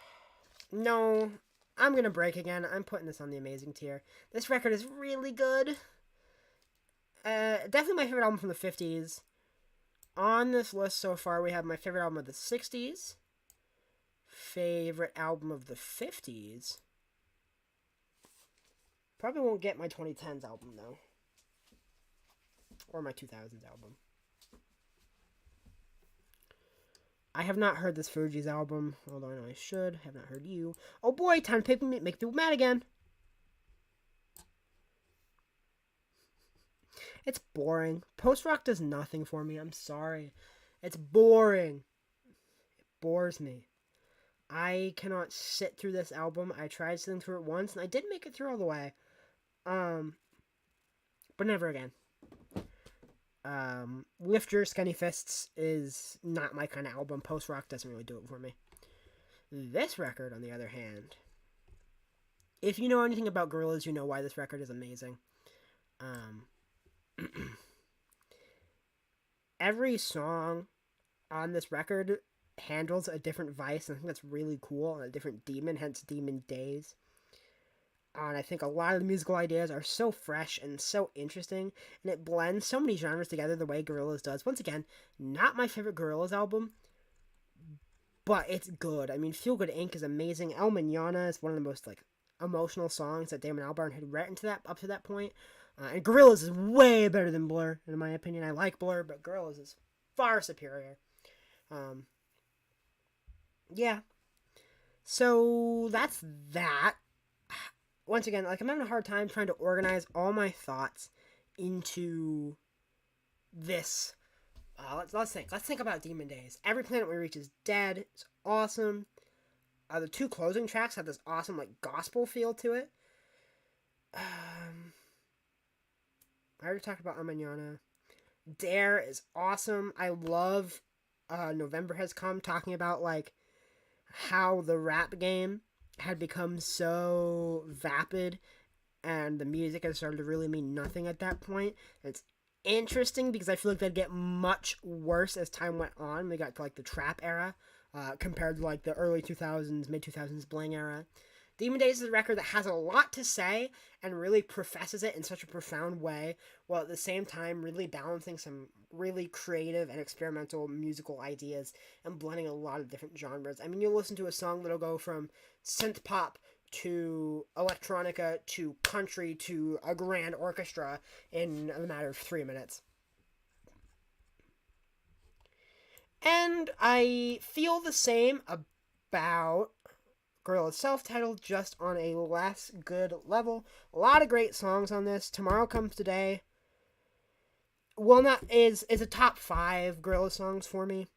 A: no, I'm going to break again. I'm putting this on the amazing tier. This record is really good. Definitely my favorite album from the 50s. On this list so far, we have my favorite album of the 60s. Favorite album of the 50s. Probably won't get my 2010s album, though. Or my 2000s album. I have not heard this Fugees album, although I know I should. I have not heard you. Oh boy, time to make people mad again. It's boring. Post-rock does nothing for me. I'm sorry. It's boring. It bores me. I cannot sit through this album. I tried sitting through it once, and I did make it through all the way. But never again. Lift Your Skinny Fists is not my kind of album. Post-rock doesn't really do it for me. This record, on the other hand, if you know anything about Gorillaz, you know why this record is amazing. Every song on this record handles a different vice, and I think that's really cool, and a different demon, hence Demon Days. And I think a lot of the musical ideas are so fresh and so interesting, and it blends so many genres together the way Gorillaz does. Once again, not my favorite Gorillaz album, but it's good. I mean, Feel Good Inc. is amazing. El Manana is one of the most like emotional songs that Damon Albarn had written to that up to that point. And Gorillaz is way better than Blur, in my opinion. I like Blur, but Gorillaz is far superior. Um, yeah. So that's that. Once again, like I'm having a hard time trying to organize all my thoughts into this. Let's think. Let's think about Demon Days. Every Planet We Reach is Dead. It's awesome. The two closing tracks have this awesome like gospel feel to it. I already talked about Amanyana. Dare is awesome. I love November Has Come, talking about like how the rap game had become so vapid and the music had started to really mean nothing at that point. It's interesting because I feel like they'd get much worse as time went on. We got to like the trap era compared to like the early 2000s, mid 2000s bling era. Demon Days is a record that has a lot to say and really professes it in such a profound way, while at the same time really balancing some really creative and experimental musical ideas and blending a lot of different genres. I mean, you'll listen to a song that'll go from synth pop to electronica to country to a grand orchestra in a matter of 3 minutes. And I feel the same about Gorillaz self-titled, just on a less good level. A lot of great songs on this. Tomorrow Comes Today is a top 5 Gorillaz songs for me.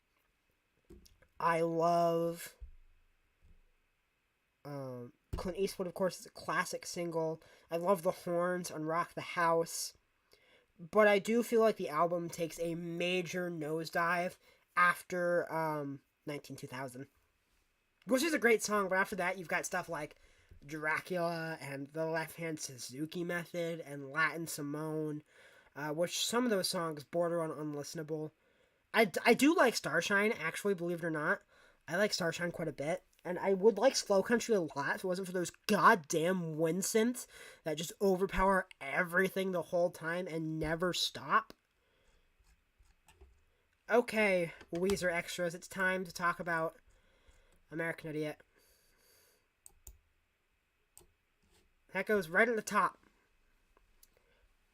A: I love Clint Eastwood, of course, is a classic single. I love the horns on Rock the House. But I do feel like the album takes a major nosedive after 192000. Which is a great song, but after that, you've got stuff like Dracula and the Left Hand Suzuki Method and Latin Simone, which some of those songs border on unlistenable. I do like Starshine, actually, believe it or not. I like Starshine quite a bit, and I would like Slow Country a lot if it wasn't for those goddamn wind synths that just overpower everything the whole time and never stop. Okay, Weezer Extras, it's time to talk about American Idiot. That goes right at the top.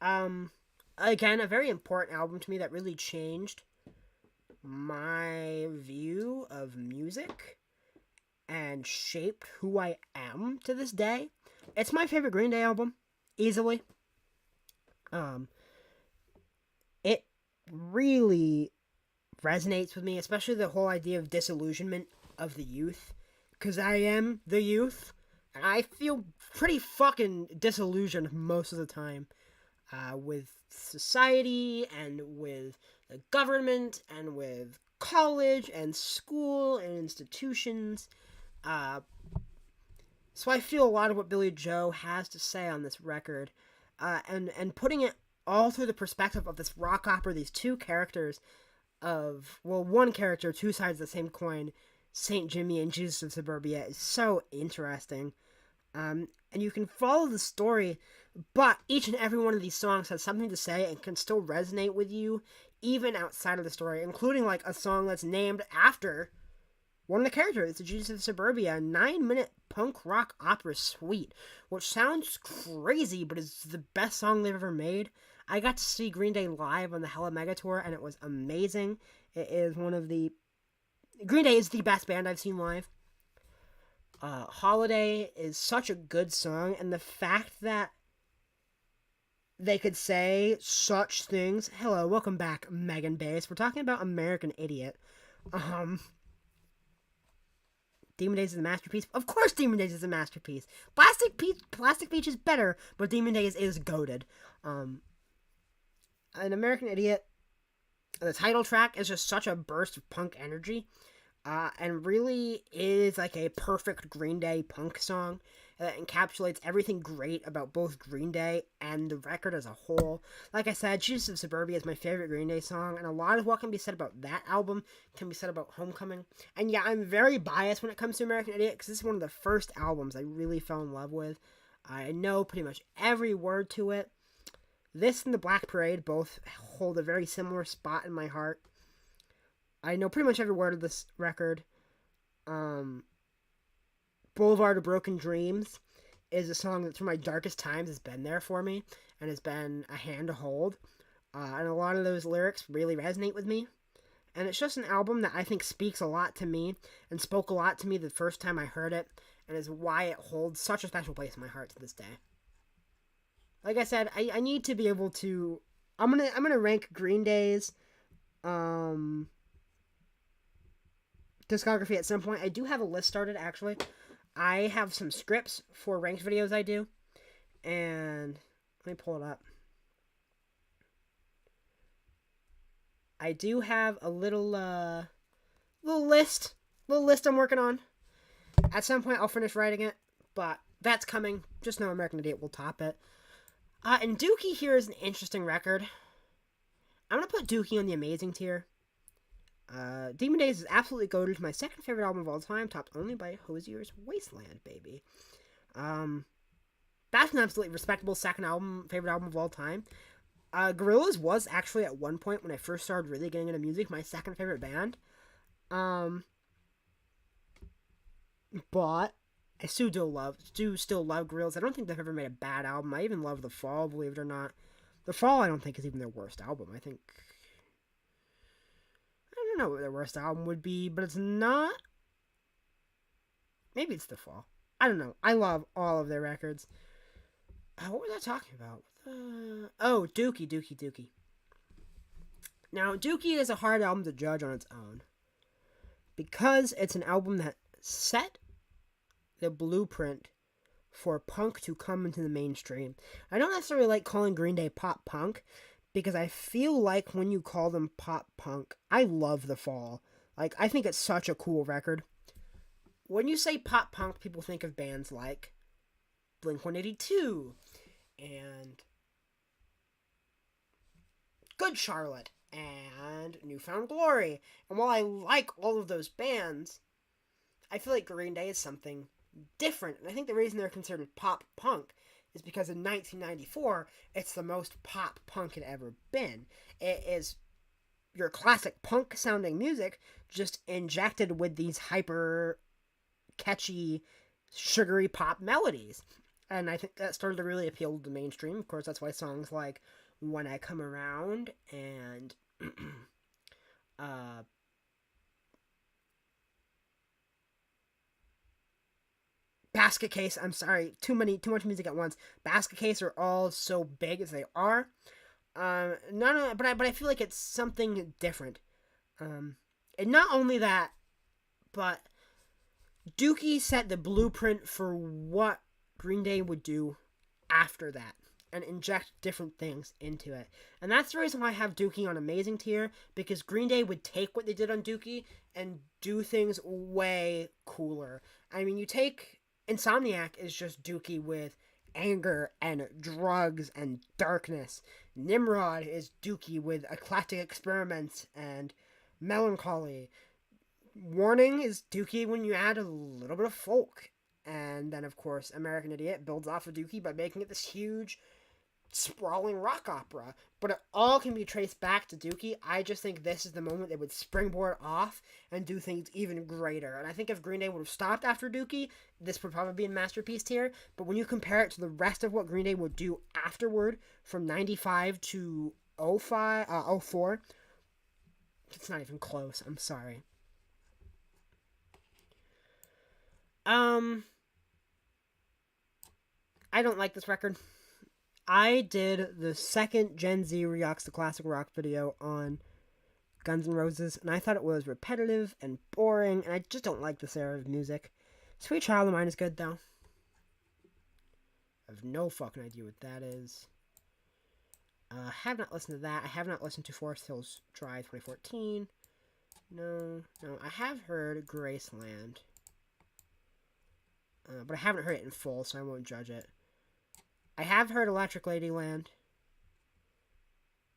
A: Again, a very important album to me that really changed my view of music and shaped who I am to this day. It's my favorite Green Day album, easily. It really resonates with me, especially the whole idea of disillusionment of the youth, because I am the youth, and I feel pretty fucking disillusioned most of the time with society and with the government and with college and school and institutions. So I feel a lot of what Billy Joe has to say on this record, and putting it all through the perspective of this rock opera, these two characters of, well, one character, two sides of the same coin, St. Jimmy and Jesus of Suburbia, is so interesting. And you can follow the story, but each and every one of these songs has something to say and can still resonate with you, even outside of the story, including like a song that's named after one of the characters. It's the Jesus of Suburbia, a 9-minute punk rock opera suite, which sounds crazy, but is the best song they've ever made. I got to see Green Day live on the Hella Mega Tour, and it was amazing. It is one of the... Green Day is the best band I've seen live. Holiday is such a good song, and the fact that they could say such things... Hello, welcome back, Megan Bass. We're talking about American Idiot. Demon Days is a masterpiece. Of course Demon Days is a masterpiece. Plastic Beach is better, but Demon Days is goated. An American Idiot, the title track is just such a burst of punk energy, and really is like a perfect Green Day punk song that encapsulates everything great about both Green Day and the record as a whole. Like I said, Jesus of Suburbia is my favorite Green Day song, and a lot of what can be said about that album can be said about Homecoming. And yeah, I'm very biased when it comes to American Idiot, because this is one of the first albums I really fell in love with. I know pretty much every word to it. This and The Black Parade both hold a very similar spot in my heart. I know pretty much every word of this record. Boulevard of Broken Dreams is a song that through my darkest times has been there for me and has been a hand to hold. And a lot of those lyrics really resonate with me. And it's just an album that I think speaks a lot to me and spoke a lot to me the first time I heard it, and is why it holds such a special place in my heart to this day. Like I said, I need to be able to. I'm gonna rank Green Day's discography at some point. I do have a list started actually. I have some scripts for ranked videos I do, and let me pull it up. I do have a little list I'm working on. At some point, I'll finish writing it, but that's coming. Just know American Idiot will top it. And Dookie here is an interesting record. I'm gonna put Dookie on the amazing tier. Demon Days is absolutely goated to my second favorite album of all time, topped only by Hozier's Wasteland, baby. That's an absolutely respectable second favorite album of all time. Gorillaz was actually at one point when I first started really getting into music my second favorite band. But I still love Gorillaz. I don't think they've ever made a bad album. I even love The Fall, believe it or not. The Fall I don't think is even their worst album. I don't know what their worst album would be, but it's not. Maybe it's The Fall. I don't know. I love all of their records. What was I talking about? Oh, Dookie. Now, Dookie is a hard album to judge on its own, because it's an album that set the blueprint for punk to come into the mainstream. I don't necessarily like calling Green Day pop punk, because I feel like when you call them pop punk, I love The Fall. Like, I think it's such a cool record. When you say pop punk, people think of bands like Blink-182 and Good Charlotte and New Found Glory. And while I like all of those bands, I feel like Green Day is something different. And I think the reason they're considered pop punk is because in 1994, it's the most pop punk it ever been. It is your classic punk sounding music just injected with these hyper catchy, sugary pop melodies. And I think that started to really appeal to the mainstream. Of course, that's why songs like When I Come Around and Basket Case, I'm sorry, too much music at once. Basket Case are all so big as they are. But I feel like it's something different. And not only that, but Dookie set the blueprint for what Green Day would do after that and inject different things into it. And that's the reason why I have Dookie on amazing tier, because Green Day would take what they did on Dookie and do things way cooler. I mean, you take Insomniac is just Dookie with anger and drugs and darkness. Nimrod is Dookie with eclectic experiments and melancholy. Warning is Dookie when you add a little bit of folk. And then, of course, American Idiot builds off of Dookie by making it this huge, sprawling rock opera. But it all can be traced back to Dookie. I just think this is the moment they would springboard off and do things even greater. And I think if Green Day would have stopped after Dookie, this would probably be a masterpiece tier. But when you compare it to the rest of what Green Day would do afterward, from 95 to 04, it's not even close. I'm sorry. I don't like this record. I did the second Gen Z Reacts to Classic Rock video on Guns N' Roses, and I thought it was repetitive and boring, and I just don't like this era of music. Sweet Child of Mine is good, though. I have no fucking idea what that is. I have not listened to that. I have not listened to Forest Hills Drive 2014. No. I have heard Graceland. But I haven't heard it in full, so I won't judge it. I have heard Electric Ladyland.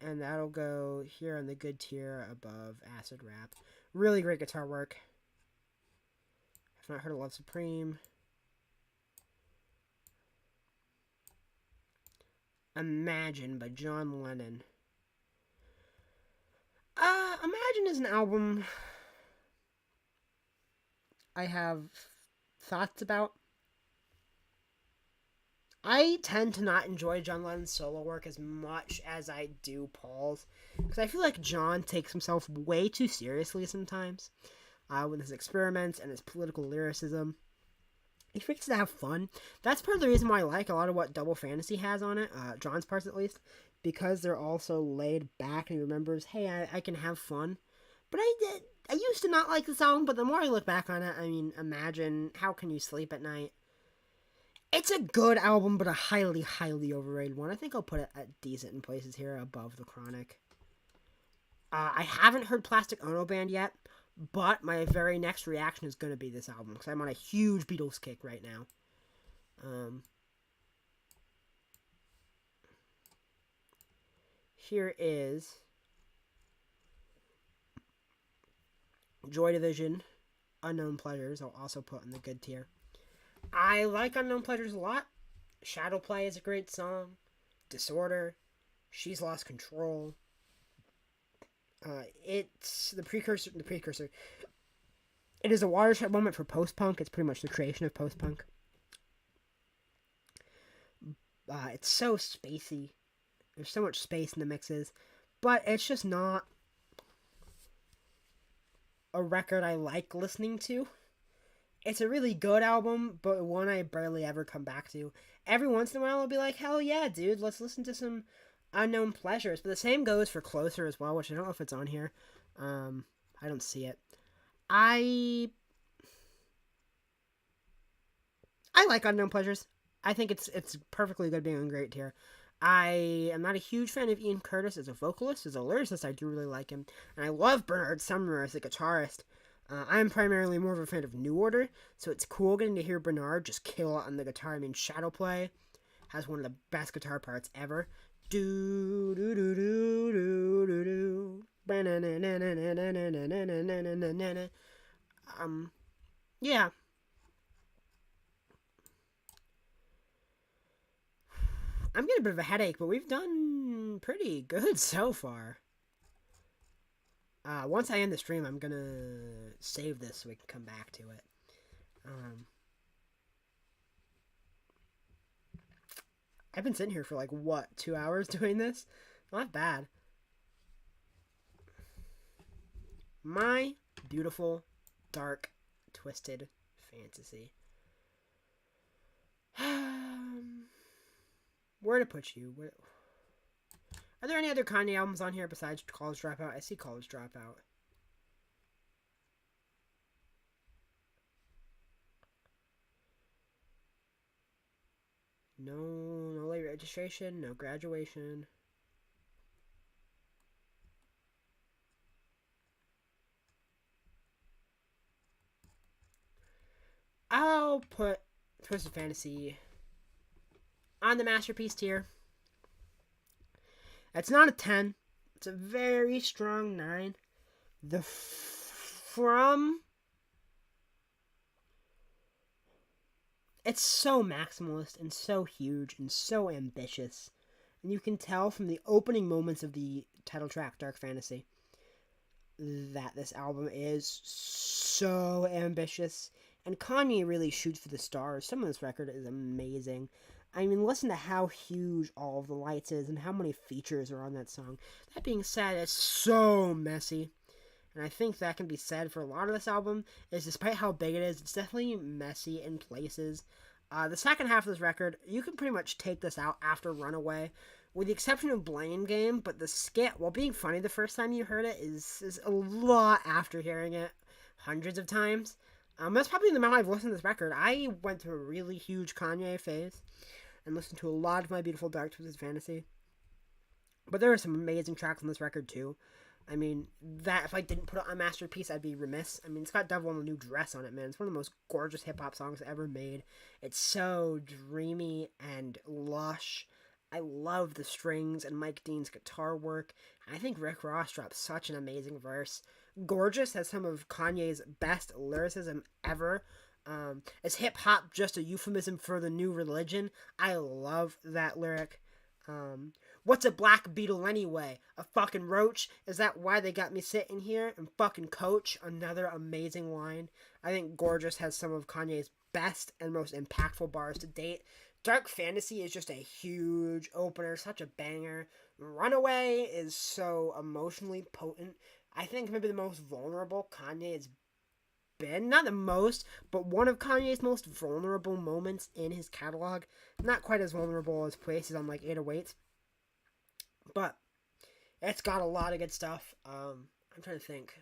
A: And that'll go here on the good tier above Acid Rap. Really great guitar work. I've not heard of Love Supreme. Imagine by John Lennon. Imagine is an album I have thoughts about. I tend to not enjoy John Lennon's solo work as much as I do Paul's, because I feel like John takes himself way too seriously sometimes with his experiments and his political lyricism. He freaks to have fun. That's part of the reason why I like a lot of what Double Fantasy has on it, John's parts at least, because they're also laid back and he remembers, hey, I can have fun. But I used to not like the song, but the more I look back on it, I mean, imagine How Can You Sleep at Night? It's a good album, but a highly, highly overrated one. I think I'll put it at decent in places here above The Chronic. I haven't heard Plastic Ono Band yet, but my very next reaction is going to be this album, because I'm on a huge Beatles kick right now. Here is Joy Division, Unknown Pleasures. I'll also put in the good tier. I like Unknown Pleasures a lot. Shadow Play is a great song. Disorder. She's Lost Control. It's the precursor. It is a watershed moment for post-punk. It's pretty much the creation of post-punk. It's so spacey. There's so much space in the mixes. But it's just not a record I like listening to. It's a really good album, but one I barely ever come back to. Every once in a while I'll be like, hell yeah, dude, let's listen to some Unknown Pleasures. But the same goes for Closer as well, which I don't know if it's on here. I don't see it. I like Unknown Pleasures. I think it's perfectly good being in great tier. I am not a huge fan of Ian Curtis as a vocalist. As a lyricist, I do really like him. And I love Bernard Sumner as a guitarist. I'm primarily more of a fan of New Order, so it's cool getting to hear Bernard just kill it on the guitar. I mean, Shadow Play has one of the best guitar parts ever. Do do do do do do do. Yeah. I'm getting a bit of a headache, but we've done pretty good so far. Once I end the stream, I'm gonna save this so we can come back to it. I've been sitting here for like, 2 hours doing this? Not bad. My Beautiful, Dark, Twisted Fantasy. Where to put you? Are there any other Kanye albums on here besides College Dropout? I see College Dropout. No late registration, no graduation. I'll put Twisted Fantasy on the masterpiece tier. It's not a 10. It's a very strong 9. It's so maximalist and so huge and so ambitious. And you can tell from the opening moments of the title track, Dark Fantasy, that this album is so ambitious. And Kanye really shoots for the stars. Some of this record is amazing. I mean, listen to how huge All of the Lights is and how many features are on that song. That being said, it's so messy. And I think that can be said for a lot of this album, is despite how big it is, it's definitely messy in places. The second half of this record, you can pretty much take this out after Runaway, with the exception of Blame Game, but the skit, while being funny the first time you heard it, is a lot after hearing it hundreds of times. That's probably the amount I've listened to this record. I went through a really huge Kanye phase and listened to a lot of My Beautiful Dark Twisted Fantasy. But there are some amazing tracks on this record too. I mean, that if I didn't put it on Masterpiece, I'd be remiss. I mean, it's got Devil in a New Dress on it, man. It's one of the most gorgeous hip-hop songs ever made. It's so dreamy and lush. I love the strings and Mike Dean's guitar work. I think Rick Ross drops such an amazing verse. Gorgeous has some of Kanye's best lyricism ever. Is hip-hop just a euphemism for the new religion? I love that lyric. What's a black beetle anyway? A fucking roach? Is that why they got me sitting here? And fucking Coach, another amazing line. I think Gorgeous has some of Kanye's best and most impactful bars to date. Dark Fantasy is just a huge opener, such a banger. Runaway is so emotionally potent. I think maybe the most vulnerable Kanye has been. Not the most, but one of Kanye's most vulnerable moments in his catalog. Not quite as vulnerable as Places on like 808s, but it's got a lot of good stuff. I'm trying to think.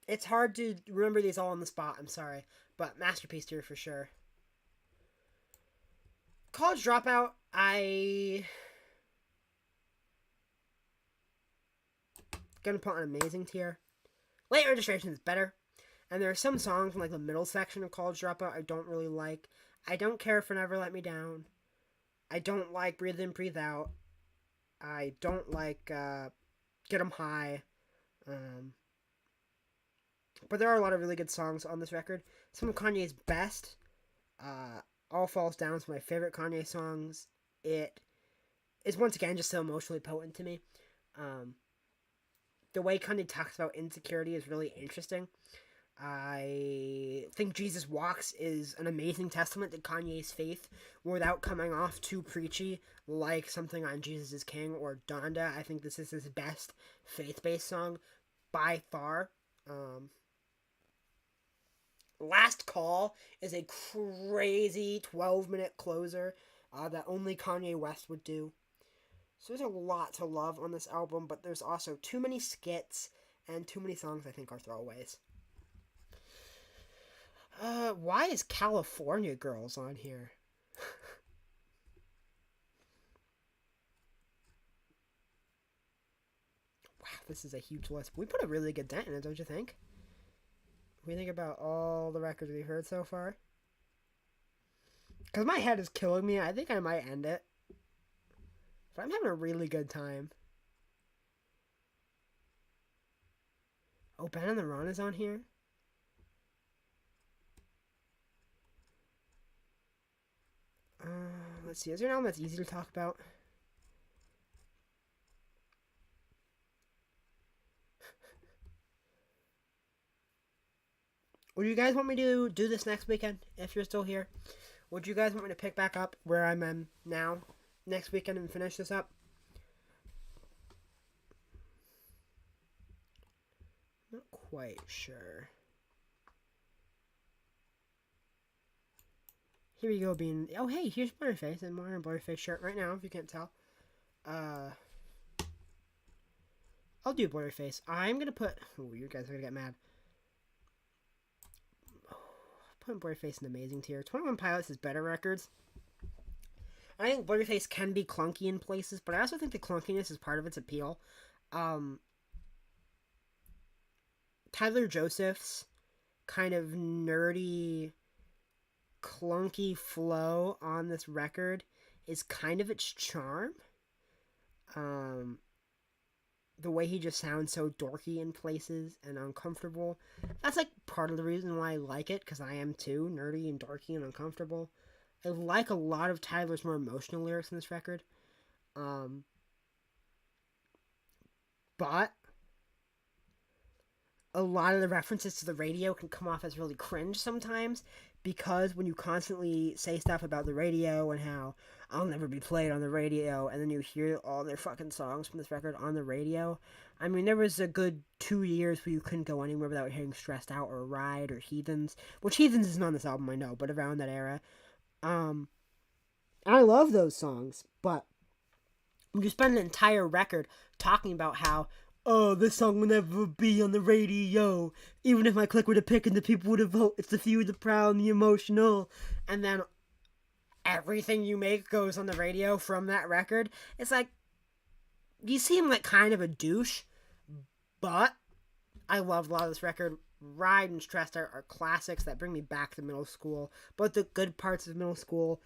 A: It's hard to remember these all on the spot. I'm sorry, but masterpiece tier for sure. College Dropout. I gonna put an amazing tier. Late Registration is better, and there are some songs from like the middle section of College Dropout I don't really like. I don't care for Never Let Me Down. I don't like Breathe In, Breathe Out. I don't like Get 'Em High. But there are a lot of really good songs on this record. Some of Kanye's best. All Falls Down is one of my favorite Kanye songs. It is once again just so emotionally potent to me. The way Kanye talks about insecurity is really interesting. I think Jesus Walks is an amazing testament to Kanye's faith without coming off too preachy like something on Jesus is King or Donda. I think this is his best faith-based song by far. Last Call is a crazy 12-minute closer that only Kanye West would do. So there's a lot to love on this album, but there's also too many skits and too many songs I think are throwaways. Why is California Girls on here? Wow, this is a huge list. We put a really good dent in it, don't you think? We think about all the records we've heard so far. Because my head is killing me. I think I might end it. But I'm having a really good time. Oh, Ben on the Run is on here? Let's see. Is there an album that's easy to talk about? Would you guys want me to do this next weekend if you're still here? Would you guys want me to pick back up where I'm now next weekend and finish this up? Not quite sure. Here we go, being... Oh, hey, here's Blurryface. I'm wearing a Blurryface shirt right now, if you can't tell. I'll do Blurryface. I'm gonna put... Oh, you guys are gonna get mad. Putting Blurryface in amazing tier. 21 Pilots is better records. I think Blurryface can be clunky in places, but I also think the clunkiness is part of its appeal. Tyler Joseph's kind of nerdy, clunky flow on this record is kind of its charm. The way he just sounds so dorky in places and uncomfortable. That's like part of the reason why I like it, because I am too nerdy and dorky and uncomfortable. I like a lot of Tyler's more emotional lyrics in this record. But a lot of the references to the radio can come off as really cringe sometimes, because when you constantly say stuff about the radio and how I'll never be played on the radio, and then you hear all their fucking songs from this record on the radio. I mean, there was a good 2 years where you couldn't go anywhere without hearing Stressed Out or Ride or Heathens, which Heathens isn't on this album, I know, but around that era. And I love those songs, but you spend an entire record talking about how, oh, this song will never be on the radio. Even if my clique were to pick and the people were to vote, it's the few, the proud, and the emotional. And then everything you make goes on the radio from that record. It's like, you seem like kind of a douche, but I love a lot of this record. Ride and Stressed Out are classics that bring me back to middle school. But the good parts of middle school,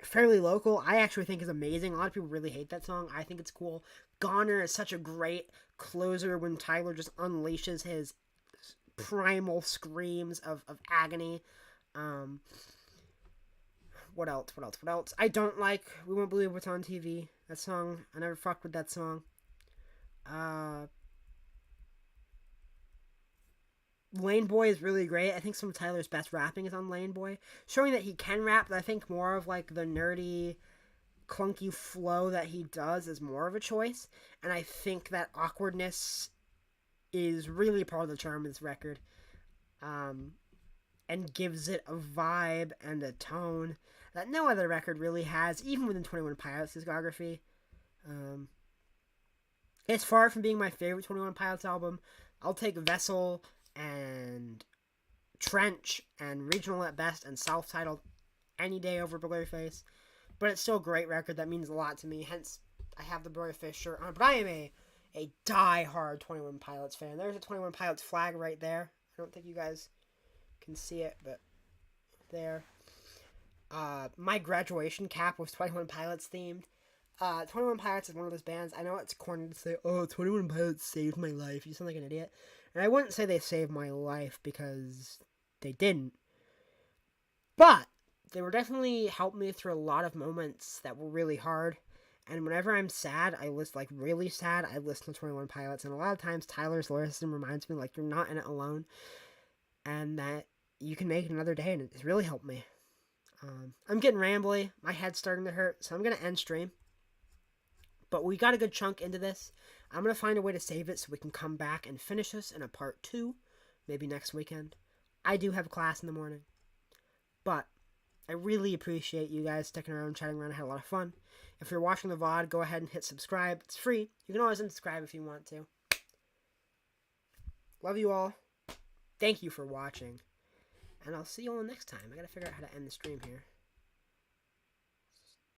A: Fairly Local, I actually think is amazing. A lot of people really hate that song. I think it's cool. Goner is such a great closer when Tyler just unleashes his primal screams of agony. What else? What else? What else? I don't like We Won't Believe What's on TV. That song, I never fucked with that song. Lane Boy is really great. I think some of Tyler's best rapping is on Lane Boy, showing that he can rap. But I think more of like the nerdy, clunky flow that he does is more of a choice. And I think that awkwardness is really part of the charm of this record, and gives it a vibe and a tone that no other record really has, even within 21 Pilots discography. It's far from being my favorite 21 Pilots album. I'll take Vessel and Trench and Regional at Best and Self-Titled any day over Blurryface. But it's still a great record that means a lot to me. Hence, I have the Blurryface shirt on. But I am a die-hard 21 Pilots fan. There's a 21 Pilots flag right there. I don't think you guys can see it, but there. My graduation cap was 21 Pilots themed. 21 Pilots is one of those bands. I know it's corny to say, oh, 21 Pilots saved my life. You sound like an idiot. And I wouldn't say they saved my life because they didn't. But they were definitely helped me through a lot of moments that were really hard. And whenever I'm sad, really sad, I listen to 21 Pilots. And a lot of times Tyler's lyricism reminds me like you're not in it alone. And that you can make it another day. And it's really helped me. I'm getting rambly. My head's starting to hurt. So I'm going to end stream. But we got a good chunk into this. I'm going to find a way to save it so we can come back and finish this in a part 2. Maybe next weekend. I do have a class in the morning. But I really appreciate you guys sticking around, chatting around. I had a lot of fun. If you're watching the VOD, go ahead and hit subscribe. It's free. You can always unsubscribe if you want to. Love you all. Thank you for watching. And I'll see you all next time. I got to figure out how to end the stream here.